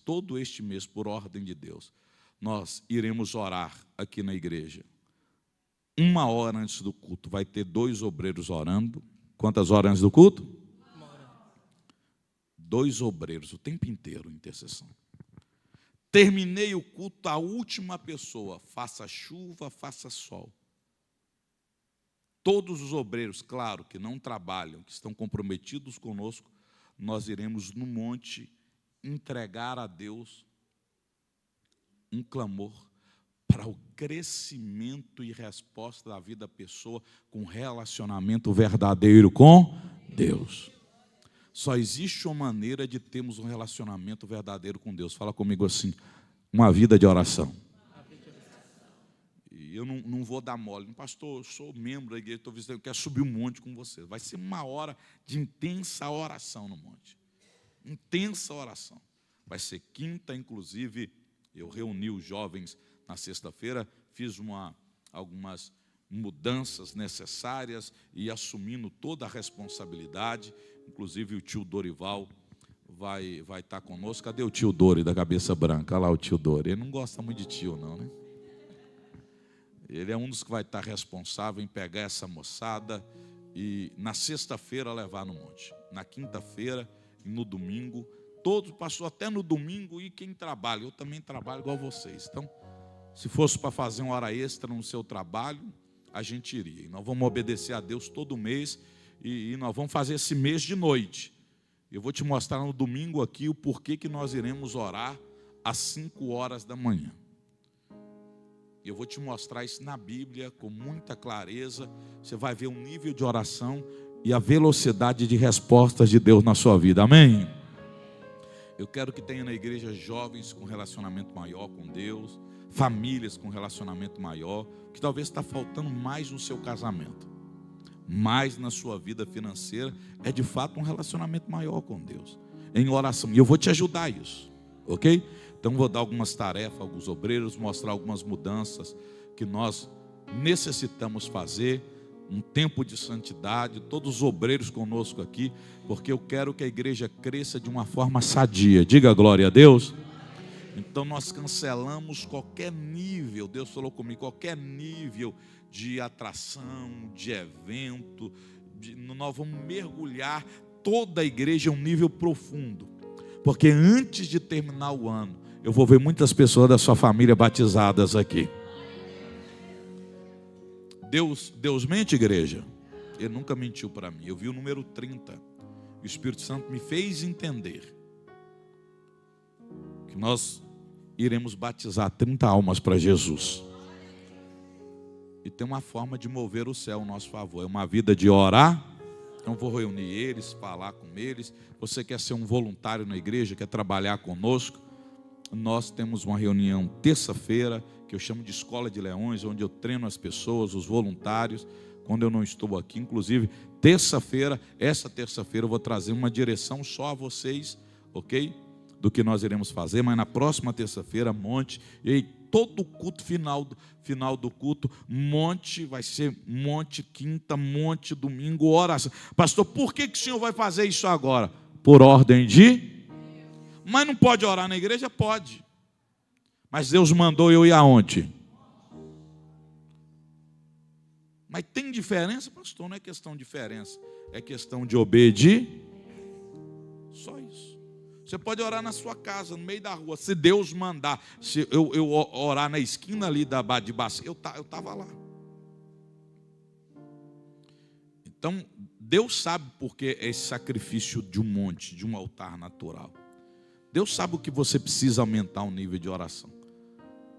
por ordem de Deus, nós iremos orar aqui na igreja. 1 hora antes do culto, vai ter 2 obreiros orando. Quantas horas antes do culto? 1 hora. 2 obreiros, o tempo inteiro, intercessão. Terminei o culto, a última pessoa, faça chuva, faça sol. Todos os obreiros, claro, que não trabalham, que estão comprometidos conosco, nós iremos no monte entregar a Deus um clamor para o crescimento e resposta da vida da pessoa com relacionamento verdadeiro com Deus. Só existe uma maneira de termos um relacionamento verdadeiro com Deus. Fala comigo assim: uma vida de oração. E eu não vou dar mole. Pastor, eu sou membro da igreja, estou visitando, eu quero subir um monte com você. Vai ser 1 hora de intensa oração no monte. Intensa oração. Vai ser quinta, inclusive, eu reuni os jovens na sexta-feira, fiz algumas mudanças necessárias e assumindo toda a responsabilidade. Inclusive o tio Dorival vai estar conosco. Cadê o tio Dori da cabeça branca? Olha lá o tio Dori. Ele não gosta muito de tio não, né? Ele é um dos que vai estar responsável em pegar essa moçada e na sexta-feira levar no monte. Na quinta-feira e no domingo. Todos, passou até no domingo, e quem trabalha, eu também trabalho igual vocês. Então, se fosse para fazer uma hora extra no seu trabalho, a gente iria. E nós vamos obedecer a Deus todo mês, e nós vamos fazer esse mês de noite. Eu vou te mostrar no domingo aqui o porquê que nós iremos orar às 5 horas da manhã. Eu vou te mostrar isso na Bíblia com muita clareza. Você vai ver o nível de oração e a velocidade de respostas de Deus na sua vida. Amém? Eu quero que tenha na igreja jovens com relacionamento maior com Deus, famílias com relacionamento maior, que talvez está faltando mais no seu casamento, mais na sua vida financeira, é de fato um relacionamento maior com Deus, em oração. E eu vou te ajudar a isso, ok? Então vou dar algumas tarefas, alguns obreiros, mostrar algumas mudanças que nós necessitamos fazer um tempo de santidade, todos os obreiros conosco aqui, porque eu quero que a igreja cresça de uma forma sadia. Diga glória a Deus. Então nós cancelamos qualquer nível, Deus falou comigo, qualquer nível de atração, de evento, nós vamos mergulhar toda a igreja em um nível profundo, porque antes de terminar o ano, eu vou ver muitas pessoas da sua família batizadas aqui. Deus mente, igreja? Ele nunca mentiu para mim. Eu vi o número 30. O Espírito Santo me fez entender que nós iremos batizar 30 almas para Jesus. E tem uma forma de mover o céu ao nosso favor. É uma vida de orar. Então vou reunir eles, falar com eles. Você quer ser um voluntário na igreja, quer trabalhar conosco? Nós temos uma reunião terça-feira, que eu chamo de Escola de Leões, onde eu treino as pessoas, os voluntários, quando eu não estou aqui. Inclusive, essa terça-feira eu vou trazer uma direção só a vocês, ok? Do que nós iremos fazer, mas na próxima terça-feira, monte, e todo o culto final do culto, monte, vai ser monte quinta, monte domingo, oração. Pastor, por que o senhor vai fazer isso agora? Por ordem de... Mas não pode orar na igreja? Pode. Mas Deus mandou eu ir aonde? Mas tem diferença? Pastor, não é questão de diferença, é questão de obedecer. Só isso. Você pode orar na sua casa, no meio da rua, se Deus mandar. Se eu orar na esquina ali de Bacia, eu estava lá. Então, Deus sabe porque esse sacrifício de um monte, de um altar natural. Deus sabe o que você precisa aumentar o nível de oração.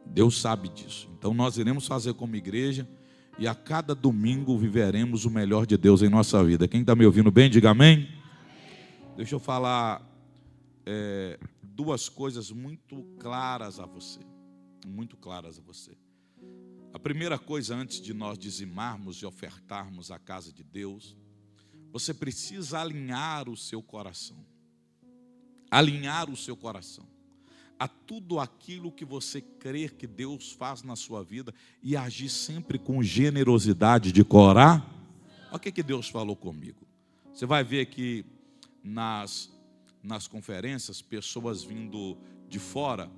Deus sabe disso. Então nós iremos fazer como igreja e a cada domingo viveremos o melhor de Deus em nossa vida. Quem está me ouvindo bem, diga amém. Deixa eu falar duas coisas muito claras a você. Muito claras a você. A primeira coisa, antes de nós dizimarmos e ofertarmos a casa de Deus, você precisa alinhar o seu coração. Alinhar o seu coração a tudo aquilo que você crê que Deus faz na sua vida e agir sempre com generosidade de coração. Olha o que Deus falou comigo. Você vai ver aqui nas conferências pessoas vindo de fora,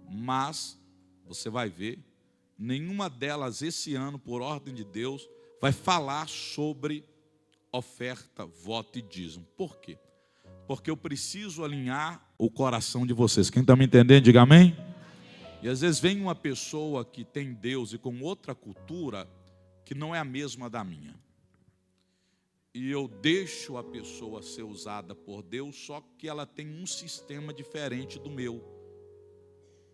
mas você vai ver nenhuma delas esse ano, por ordem de Deus, vai falar sobre oferta, voto e dízimo. Por quê? Porque eu preciso alinhar o coração de vocês. Quem está me entendendo, diga amém. E às vezes vem uma pessoa que tem Deus e com outra cultura que não é a mesma da minha. E eu deixo a pessoa ser usada por Deus, só que ela tem um sistema diferente do meu.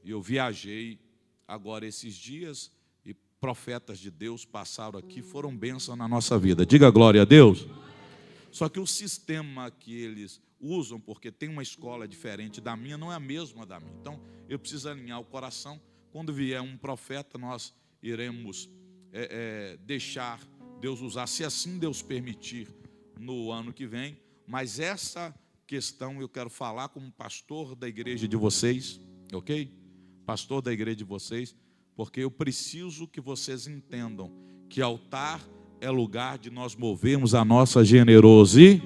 E eu viajei agora esses dias e profetas de Deus passaram aqui, foram bênção na nossa vida. Diga glória a Deus. Só que o sistema que eles usam, porque tem uma escola diferente da minha, não é a mesma da minha. Então, eu preciso alinhar o coração. Quando vier um profeta, nós iremos deixar Deus usar, se assim Deus permitir, no ano que vem. Mas essa questão eu quero falar como pastor da igreja de vocês, ok? Pastor da igreja de vocês, porque eu preciso que vocês entendam que altar é lugar de nós movermos a nossa generosidade.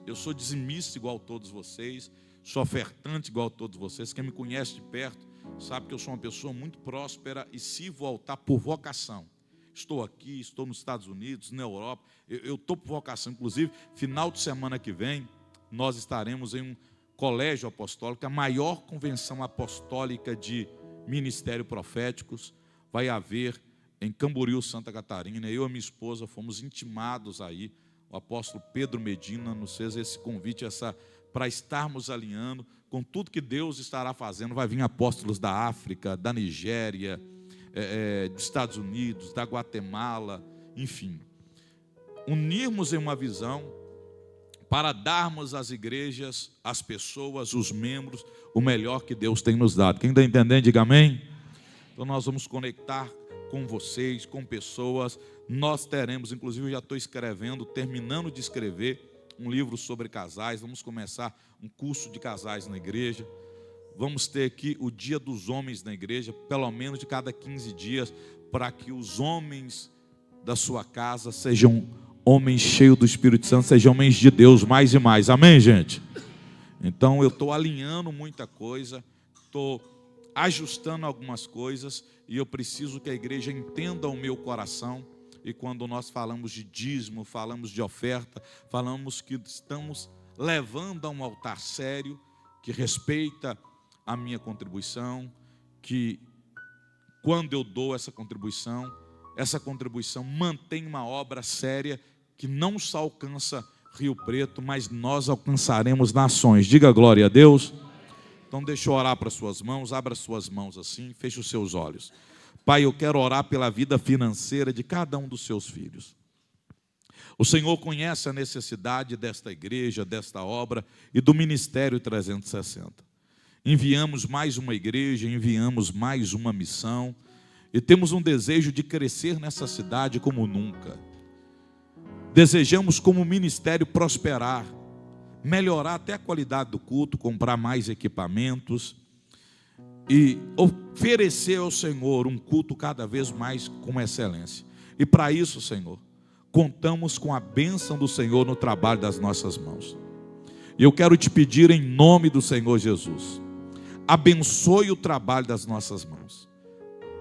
Eu sou dizimista igual a todos vocês, sou ofertante igual a todos vocês. Quem me conhece de perto sabe que eu sou uma pessoa muito próspera e sirvo o altar por vocação. Estou aqui, estou nos Estados Unidos, na Europa, eu estou por vocação. Inclusive, final de semana que vem, nós estaremos em um colégio apostólico, a maior convenção apostólica de ministério proféticos vai haver em Camboriú, Santa Catarina. Eu e minha esposa fomos intimados aí. O apóstolo Pedro Medina nos fez esse convite para estarmos alinhando com tudo que Deus estará fazendo. Vai vir apóstolos da África, da Nigéria, dos Estados Unidos, da Guatemala, enfim. Unirmos em uma visão para darmos às igrejas, às pessoas, os membros, o melhor que Deus tem nos dado. Quem está entendendo, diga amém. Então nós vamos conectar com vocês, com pessoas. Nós teremos, inclusive eu já estou escrevendo, terminando de escrever um livro sobre casais. Vamos começar um curso de casais na igreja. Vamos ter aqui o Dia dos Homens na igreja, pelo menos de cada 15 dias, para que os homens da sua casa sejam homens cheios do Espírito Santo, sejam homens de Deus mais e mais. Amém, gente? Então eu estou alinhando muita coisa, estou ajustando algumas coisas, e eu preciso que a igreja entenda o meu coração. E quando nós falamos de dízimo, falamos de oferta, falamos que estamos levando a um altar sério, que respeita a minha contribuição, que quando eu dou essa contribuição mantém uma obra séria que não só alcança Rio Preto, mas nós alcançaremos nações. Diga glória a Deus. Então deixa eu orar para suas mãos, abra suas mãos assim, feche os seus olhos. Pai, eu quero orar pela vida financeira de cada um dos seus filhos. O Senhor conhece a necessidade desta igreja, desta obra e do Ministério 360. Enviamos mais uma igreja, enviamos mais uma missão e temos um desejo de crescer nessa cidade como nunca. Desejamos como ministério prosperar, melhorar até a qualidade do culto, comprar mais equipamentos e oferecer ao Senhor um culto cada vez mais com excelência. E para isso, Senhor, contamos com a bênção do Senhor no trabalho das nossas mãos. E eu quero te pedir em nome do Senhor Jesus, abençoe o trabalho das nossas mãos,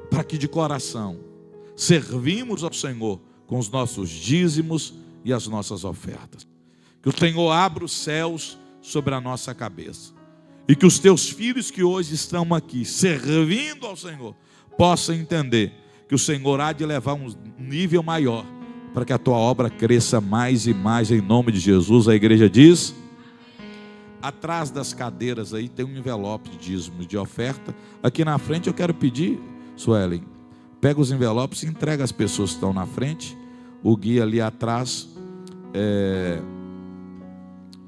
para que de coração servimos ao Senhor com os nossos dízimos e as nossas ofertas. Que o Senhor abra os céus sobre a nossa cabeça, e que os teus filhos que hoje estão aqui servindo ao Senhor possam entender que o Senhor há de levar um nível maior, para que a tua obra cresça mais e mais em nome de Jesus. A igreja diz: atrás das cadeiras aí tem um envelope de dízimos, de oferta. Aqui na frente eu quero pedir, Suelen, pega os envelopes e entrega às pessoas que estão na frente. O guia ali atrás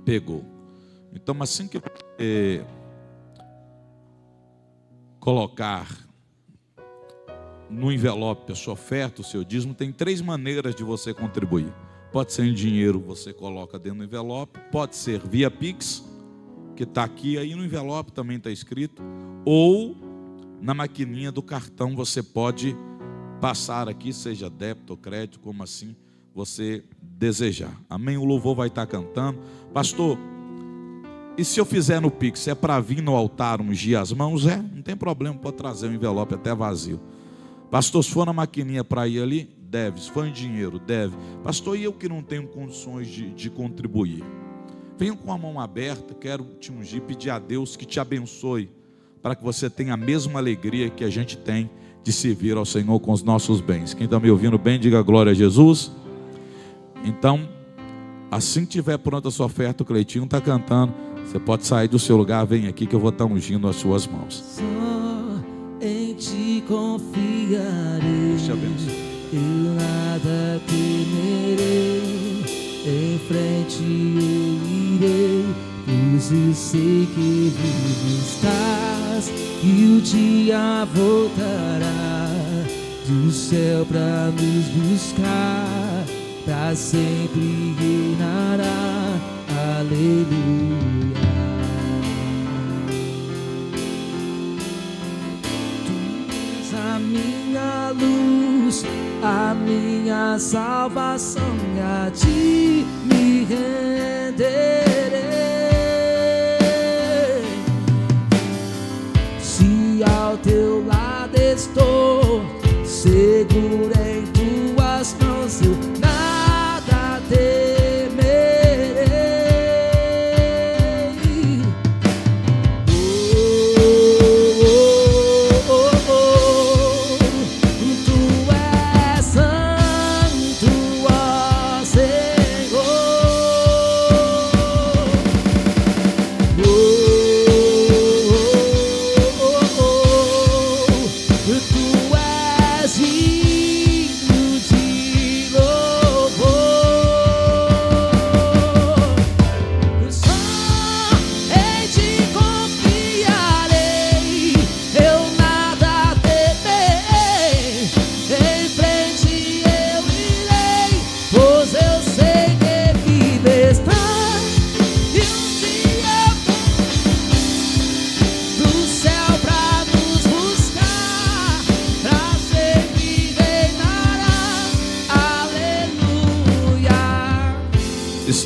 pegou. Então assim que colocar no envelope a sua oferta, o seu dízimo, tem 3 maneiras de você contribuir. Pode ser em dinheiro, você coloca dentro do envelope. Pode ser via Pix, que está aqui, aí no envelope também está escrito. Ou na maquininha do cartão você pode passar aqui, seja débito ou crédito, como assim você desejar. Amém? O louvor vai estar cantando. Pastor, e se eu fizer no Pix, é para vir no altar ungir as mãos? Não tem problema, pode trazer o envelope até vazio. Pastor, se for na maquininha para ir ali, deve. Se for em dinheiro, deve. Pastor, e eu que não tenho condições de contribuir? Venha com a mão aberta, quero te ungir, pedir a Deus que te abençoe, para que você tenha a mesma alegria que a gente tem de servir ao Senhor com os nossos bens. Quem está me ouvindo bem, diga glória a Jesus. Então, assim que tiver pronta a sua oferta, o Cleitinho está cantando, você pode sair do seu lugar, vem aqui que eu vou estar ungindo as suas mãos. Só em ti confiarei, Deus te abençoe. eu nada temerei, em frente eu irei, pois eu sei que vivo estás, e o dia voltará do céu pra nos buscar, pra sempre reinará, aleluia. Tu és a minha luz, a minha salvação, e a ti me renderei. Se ao teu lado estou, seguro em tuas mãos, eu nada temerei. Tu és santo, ó Senhor. Tu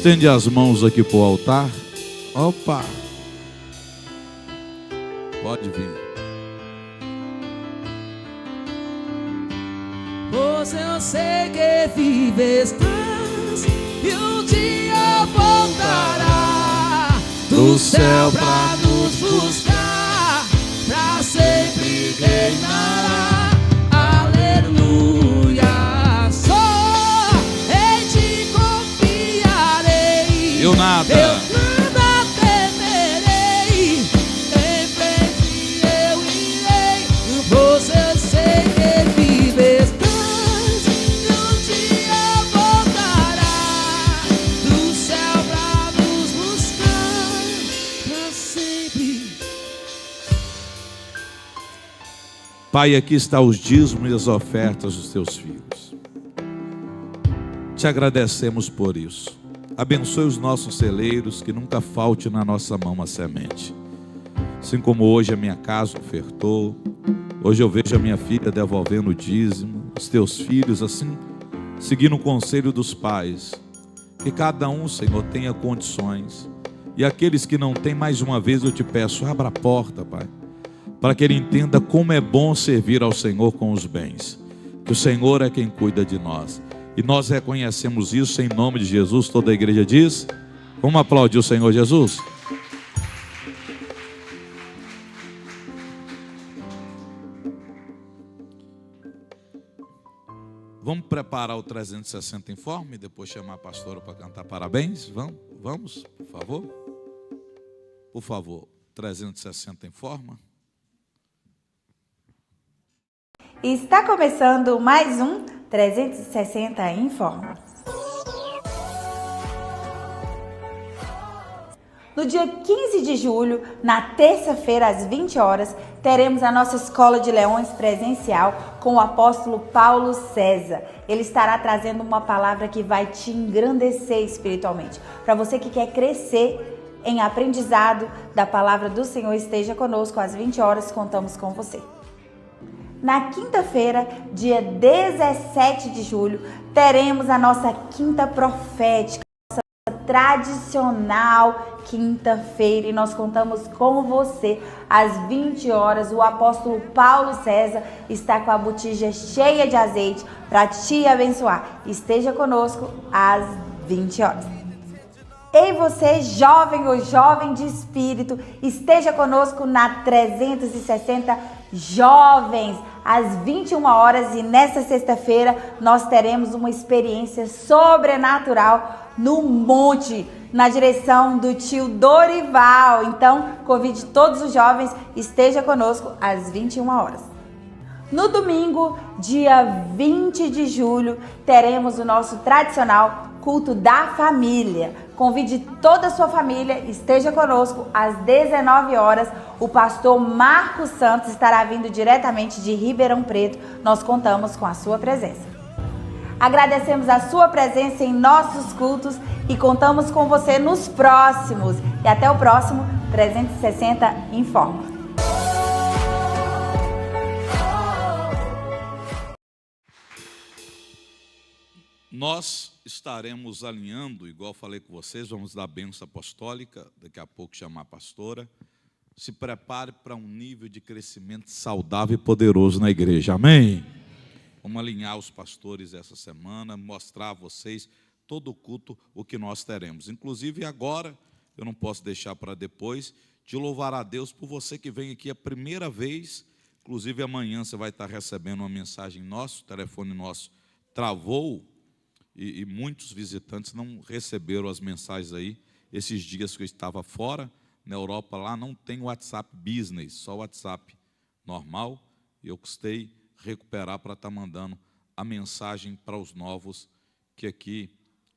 Estende as mãos aqui para o altar. Opa! Pode vir. Pois eu sei que vives e um dia voltará do céu pra nos buscar, pra sempre reinará. Aleluia, só em ti confiarei. Eu nada. Eu nada temerei, em frente eu irei, pois eu sei que vives e um dia voltará do céu pra nos buscar, pra sempre. Pai, aqui está os dízimos e as ofertas dos teus filhos. Te agradecemos por isso. Abençoe os nossos celeiros, que nunca falte na nossa mão a semente. Assim como hoje a minha casa ofertou, hoje eu vejo a minha filha devolvendo o dízimo, os teus filhos assim, seguindo o conselho dos pais. Que cada um, Senhor, tenha condições. E aqueles que não têm, mais uma vez eu te peço, abra a porta, Pai, para que ele entenda como é bom servir ao Senhor com os bens, que o Senhor é quem cuida de nós, e nós reconhecemos isso em nome de Jesus. Toda a igreja diz, vamos aplaudir o Senhor Jesus? Vamos preparar o 360 em forma e depois chamar a pastora para cantar parabéns? Vamos, por favor? Por favor, 360 em forma. Está começando mais um 360 em Forma. No dia 15 de julho, na terça-feira, às 20 horas, teremos a nossa Escola de Leões presencial com o apóstolo Paulo César. Ele estará trazendo uma palavra que vai te engrandecer espiritualmente. Para você que quer crescer em aprendizado da palavra do Senhor, esteja conosco às 20 horas, contamos com você. Na quinta-feira, dia 17 de julho, teremos a nossa quinta profética, nossa tradicional quinta-feira, e nós contamos com você às 20 horas. O apóstolo Paulo César está com a botija cheia de azeite para te abençoar. Esteja conosco às 20 horas. Ei, você, jovem ou jovem de espírito, esteja conosco na 360 Jovens, às 21 horas, e nesta sexta-feira nós teremos uma experiência sobrenatural no monte, na direção do tio Dorival. Então, convide todos os jovens, esteja conosco às 21 horas. No domingo, dia 20 de julho, teremos o nosso tradicional culto da família. Convide toda a sua família, esteja conosco às 19 horas. O pastor Marcos Santos estará vindo diretamente de Ribeirão Preto. Nós contamos com a sua presença. Agradecemos a sua presença em nossos cultos e contamos com você nos próximos. E até o próximo 360 em Forma. Nós estaremos alinhando, igual falei com vocês, vamos dar a bênção apostólica, daqui a pouco chamar a pastora. Se prepare para um nível de crescimento saudável e poderoso na igreja, amém? Vamos alinhar os pastores essa semana, mostrar a vocês todo o culto, o que nós teremos. Inclusive agora, eu não posso deixar para depois, de louvar a Deus por você que vem aqui a primeira vez. Inclusive amanhã você vai estar recebendo uma mensagem nossa, o telefone nosso travou, e muitos visitantes não receberam as mensagens aí. Esses dias que eu estava fora, na Europa, lá não tem WhatsApp Business, só WhatsApp normal, e eu custei recuperar para estar mandando a mensagem para os novos que aqui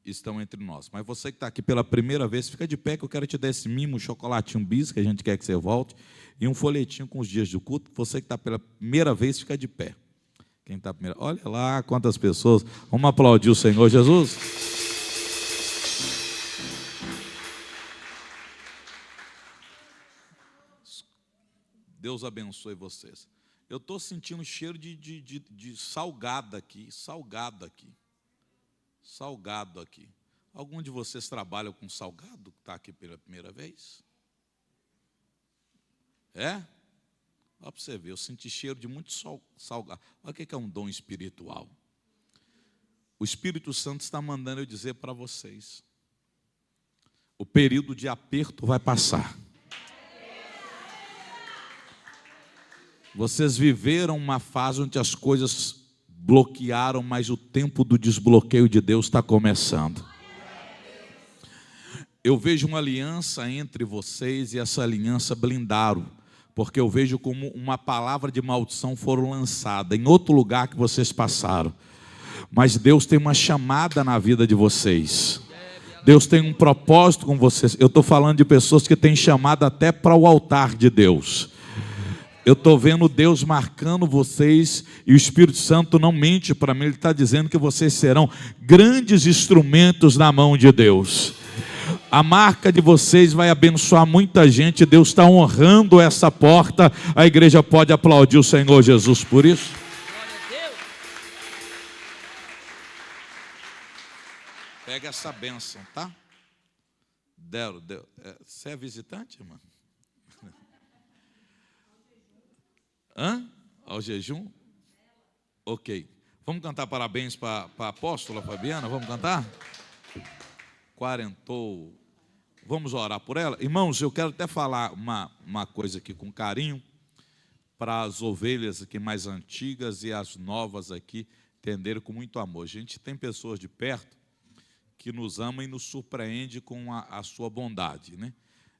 estão entre nós. Mas você que está aqui pela primeira vez, fica de pé que eu quero te dar esse mimo, um chocolatinho bis, que a gente quer que você volte, e um folhetinho com os dias do culto. Você que está pela primeira vez, fica de pé. Quem está primeiro? Olha lá quantas pessoas. Vamos aplaudir o Senhor Jesus. Deus abençoe vocês. Eu estou sentindo cheiro de salgado aqui, salgado aqui. Algum de vocês trabalha com salgado, que está aqui pela primeira vez? É? Olha para você ver, eu senti cheiro de muito salgado. Olha o que é um dom espiritual. O Espírito Santo está mandando eu dizer para vocês: o período de aperto vai passar. Vocês viveram uma fase onde as coisas bloquearam, mas o tempo do desbloqueio de Deus está começando. Eu vejo uma aliança entre vocês e essa aliança blindaram, porque eu vejo como uma palavra de maldição foram lançada em outro lugar que vocês passaram. Mas Deus tem uma chamada na vida de vocês. Deus tem um propósito com vocês. Eu estou falando de pessoas que têm chamada até para o altar de Deus. Eu estou vendo Deus marcando vocês e o Espírito Santo não mente para mim. Ele está dizendo que vocês serão grandes instrumentos na mão de Deus. A marca de vocês vai abençoar muita gente. Deus está honrando essa porta. A igreja pode aplaudir o Senhor Jesus por isso. Pega essa bênção, tá? Deu. Você é visitante, irmão? Hã? Ao jejum? Ok. Vamos cantar parabéns para a apóstola Fabiana? Vamos cantar? Quarentou. Vamos orar por ela? Irmãos, eu quero até falar uma coisa aqui com carinho, para as ovelhas aqui mais antigas e as novas aqui entenderem com muito amor. A gente tem pessoas de perto que nos ama e nos surpreende com a sua bondade, né?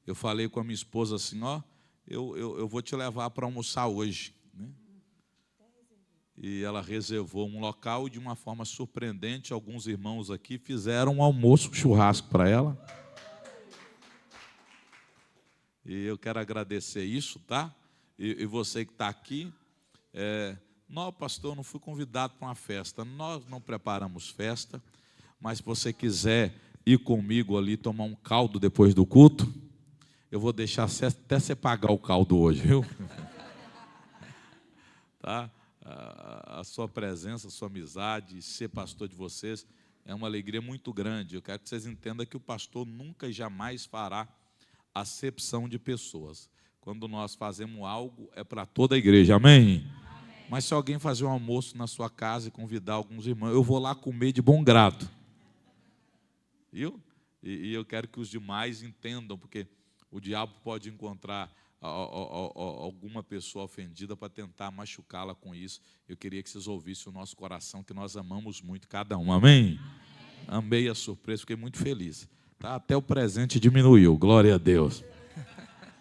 Eu falei com a minha esposa assim, ó, eu vou te levar para almoçar hoje, né? E ela reservou um local e de uma forma surpreendente, alguns irmãos aqui fizeram um almoço, um churrasco para ela. E eu quero agradecer isso, tá? E você que está aqui, não, pastor, eu não fui convidado para uma festa. Nós não preparamos festa, mas se você quiser ir comigo ali tomar um caldo depois do culto, eu vou deixar até você pagar o caldo hoje, viu? Tá? A sua presença, a sua amizade, ser pastor de vocês é uma alegria muito grande. Eu quero que vocês entendam que o pastor nunca e jamais fará acepção de pessoas. Quando nós fazemos algo, é para toda a igreja, amém? Mas se alguém fazer um almoço na sua casa e convidar alguns irmãos, eu vou lá comer de bom grado. Viu? E eu quero que os demais entendam, porque o diabo pode encontrar alguma pessoa ofendida para tentar machucá-la com isso. Eu queria que vocês ouvissem o nosso coração, que nós amamos muito cada um, amém? Amei a surpresa, fiquei muito feliz. Tá? Até o presente diminuiu, glória a Deus.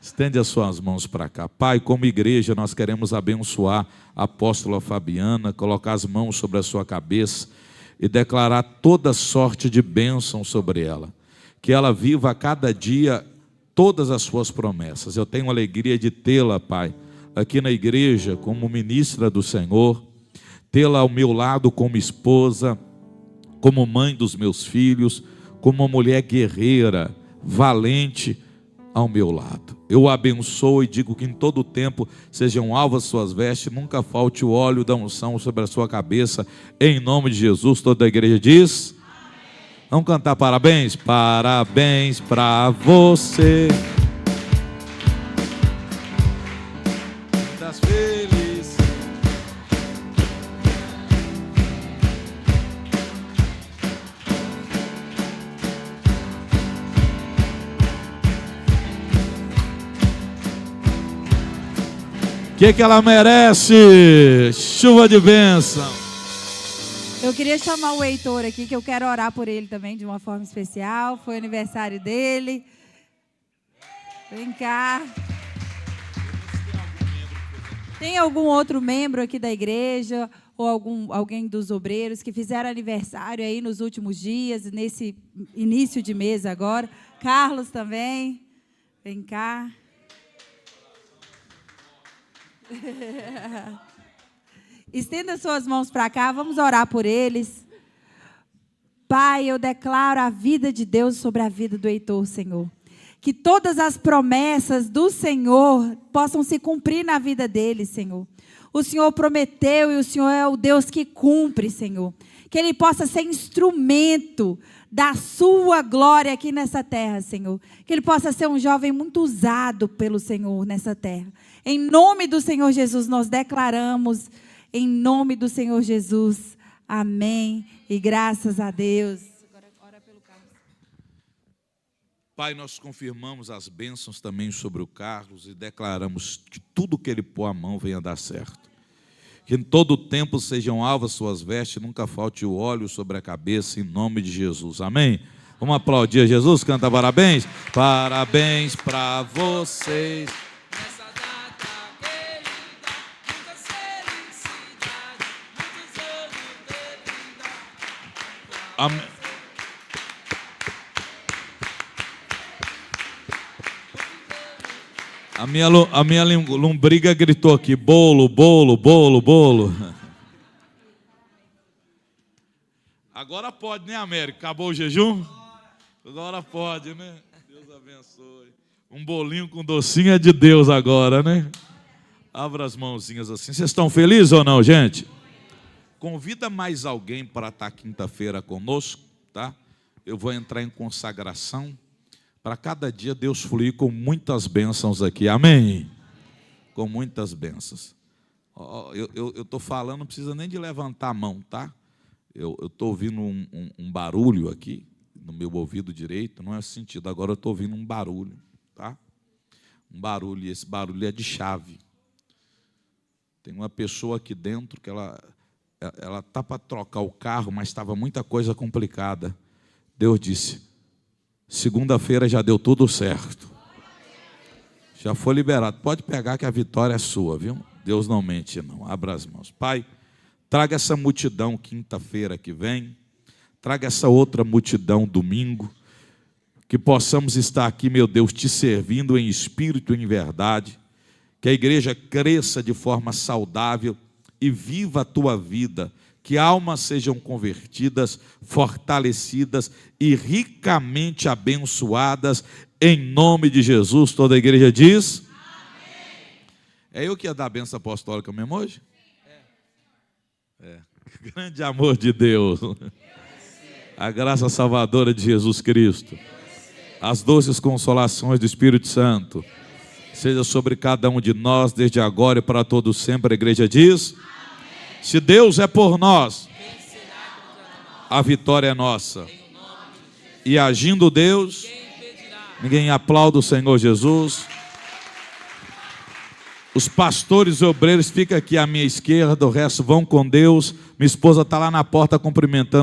Estende as suas mãos para cá. Pai, como igreja, nós queremos abençoar a apóstola Fabiana, colocar as mãos sobre a sua cabeça e declarar toda sorte de bênção sobre ela. Que ela viva a cada dia todas as suas promessas. Eu tenho alegria de tê-la, Pai, aqui na igreja como ministra do Senhor, tê-la ao meu lado como esposa, como mãe dos meus filhos, como uma mulher guerreira, valente ao meu lado. Eu a abençoo e digo que em todo o tempo sejam alvas suas vestes, nunca falte o óleo da unção sobre a sua cabeça, em nome de Jesus. Toda a igreja diz... Vamos cantar parabéns? Parabéns para você. Das felizes. O que ela merece? Chuva de bênção. Eu queria chamar o Heitor aqui, que eu quero orar por ele também de uma forma especial. Foi aniversário dele. Vem cá. Tem algum outro membro aqui da igreja ou alguém dos obreiros que fizeram aniversário aí nos últimos dias, nesse início de mês agora? Carlos também. Vem cá. Estenda suas mãos para cá, vamos orar por eles. Pai, eu declaro a vida de Deus sobre a vida do Heitor, Senhor. Que todas as promessas do Senhor possam se cumprir na vida dele, Senhor. O Senhor prometeu e o Senhor é o Deus que cumpre, Senhor. Que ele possa ser instrumento da sua glória aqui nessa terra, Senhor. Que ele possa ser um jovem muito usado pelo Senhor nessa terra. Em nome do Senhor Jesus, nós declaramos, em nome do Senhor Jesus, amém. E graças a Deus. Agora ora pelo Carlos. Pai, nós confirmamos as bênçãos também sobre o Carlos e declaramos que tudo que ele pôr a mão venha dar certo. Que em todo o tempo sejam alvas suas vestes, nunca falte o óleo sobre a cabeça, em nome de Jesus. Amém? Vamos aplaudir a Jesus, canta parabéns. Parabéns para vocês. Nessa data querida, muitas felicidades, muitos anos de vida. Amém. A minha lombriga gritou aqui, bolo, bolo, bolo, bolo. Agora pode, né, América? Acabou o jejum? Agora pode, né? Deus abençoe. Um bolinho com docinho é de Deus agora, né? Abra as mãozinhas assim. Vocês estão felizes ou não, gente? Convida mais alguém para estar quinta-feira conosco, tá? Eu vou entrar em consagração. Para cada dia Deus fluir com muitas bênçãos aqui, amém? Com muitas bênçãos. Eu estou falando, não precisa nem de levantar a mão, tá? Eu estou ouvindo um barulho aqui, no meu ouvido direito, não é sentido, agora eu estou ouvindo um barulho, tá? Um barulho, e esse barulho é de chave. Tem uma pessoa aqui dentro que ela está para trocar o carro, mas estava muita coisa complicada. Deus disse, segunda-feira já deu tudo certo. Já foi liberado. Pode pegar que a vitória é sua, viu? Deus não mente, não. Abra as mãos. Pai, traga essa multidão quinta-feira que vem. Traga essa outra multidão domingo. Que possamos estar aqui, meu Deus, te servindo em espírito e em verdade. Que a igreja cresça de forma saudável e viva a tua vida. Que almas sejam convertidas, fortalecidas e ricamente abençoadas, em nome de Jesus. Toda a igreja diz? Amém. É eu que ia dar a benção apostólica mesmo hoje? É. Grande amor de Deus. A graça salvadora de Jesus Cristo. As doces consolações do Espírito Santo. Seja sobre cada um de nós, desde agora e para todo sempre. A igreja diz? Se Deus é por nós, a vitória é nossa. E agindo Deus, ninguém aplaude o Senhor Jesus. Os pastores e obreiros ficam aqui à minha esquerda, o resto vão com Deus. Minha esposa está lá na porta cumprimentando.